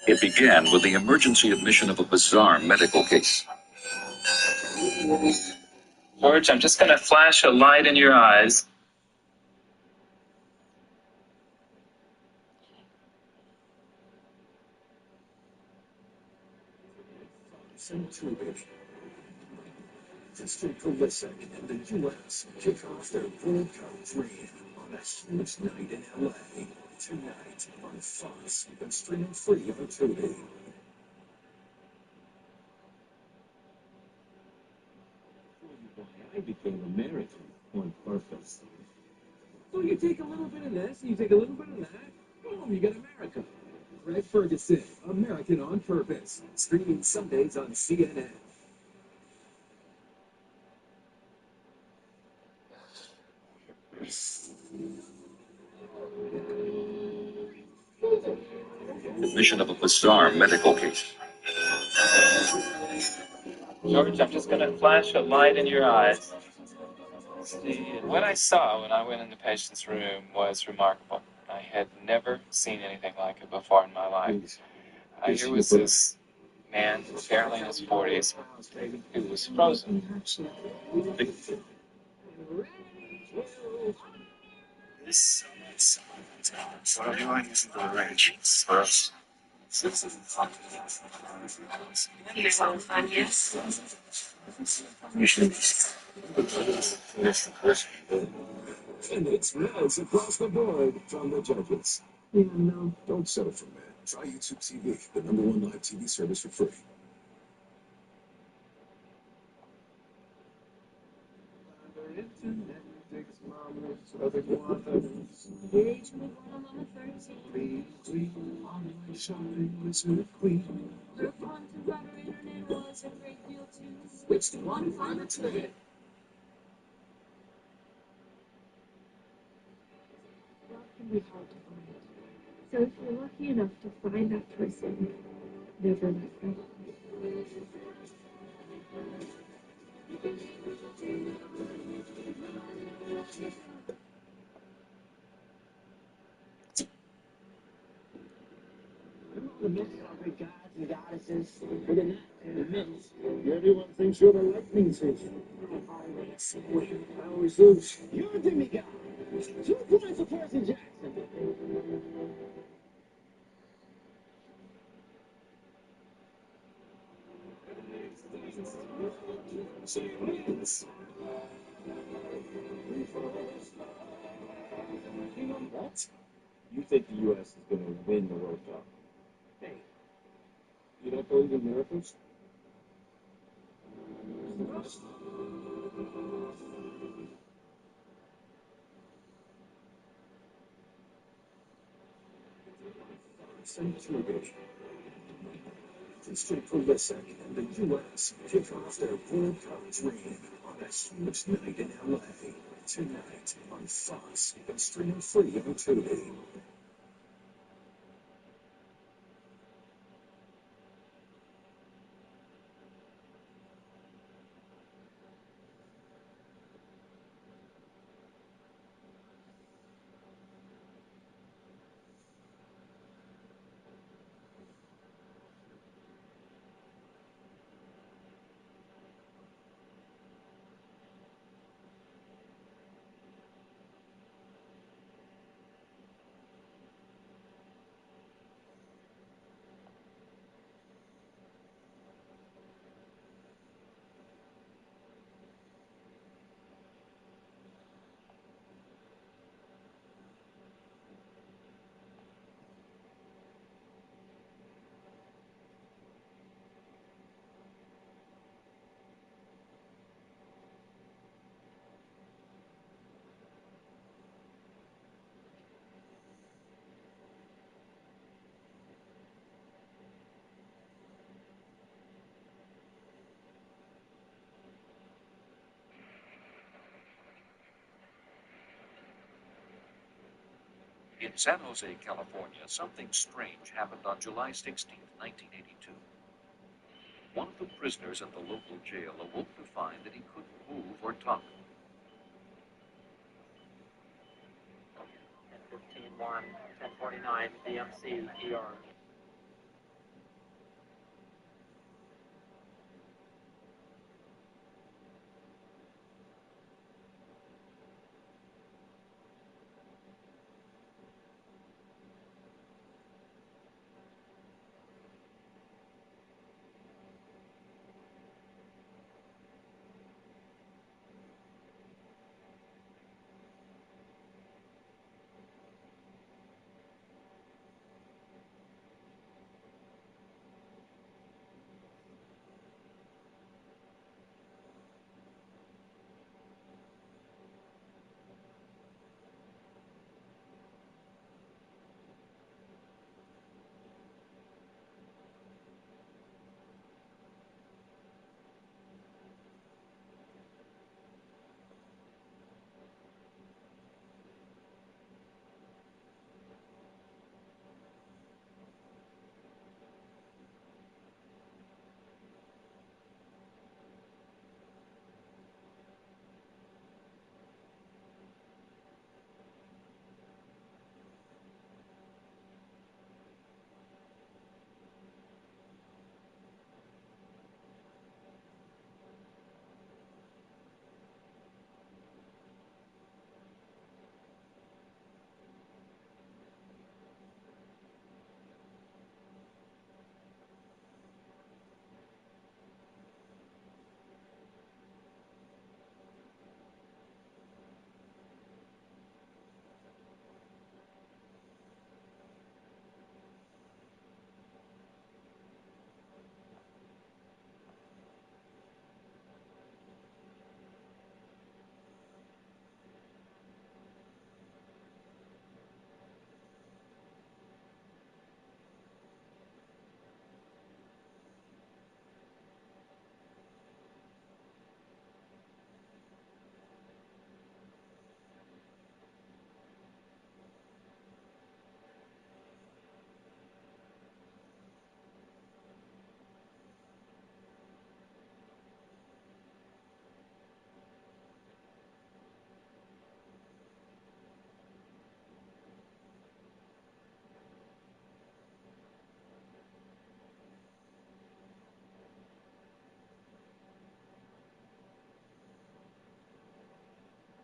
It began with the emergency admission of a bizarre medical case. George, I'm just going to flash a light in your eyes. Just to listen, and the U.S. kick off their World Cup dream on a huge night in L.A. tonight on Fox and streaming free on Tubi. I became American on purpose. So you take a little bit of this, and you take a little bit of that, boom, you get America. Greg Ferguson, American on Purpose, streaming Sundays on CNN. Admission of a bizarre medical case. George, I'm just going to flash a light in your eyes. What I saw when I went in the patient's room was remarkable. I had never seen anything like it before in my life. Here was this man, apparently in his 40s, who was frozen. What I'm doing isn't the arrangements for us. Here's all the fun, yes? Usually, that's the person. And it's res across the board from the judges. Yeah, no, don't settle for men. Try YouTube TV, the #1 live TV service for free. Engaged with one on the 13th. Please, online shopping was her queen. Her fun to run her internet was a great deal too. Switch to one fiber today. Love can be hard to find. So if you're lucky enough to find that person, never let go. with gods and goddesses. Look at that. The myths. Everyone thinks you're the lightning thief. Always. Always Zeus. You're a demigod. 2 points for Percy Jackson. What? You think the U.S. is going to win the World Cup? Hey, you don't believe in miracles? Christian Pulisic and the U.S. kick off their World Cup dream on a huge night in L.A. tonight on Fox and streaming free on Tubi. In San Jose, California, something strange happened on July 16, 1982. One of the prisoners at the local jail awoke to find that he couldn't move or talk. 10:15, 10:49, DMC, ER.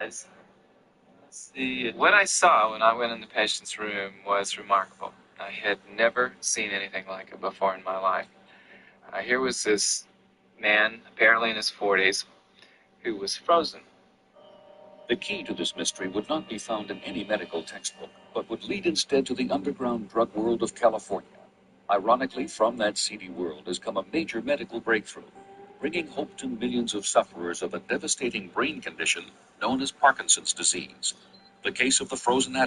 Let's see. What I saw when I went in the patient's room was remarkable. I had never seen anything like it before in my life. Here was this man, apparently in his 40s, who was frozen. The key to this mystery would not be found in any medical textbook, but would lead instead to the underground drug world of California. Ironically, from that seedy world has come a major medical breakthrough, bringing hope to millions of sufferers of a devastating brain condition known as Parkinson's disease. The case of the frozen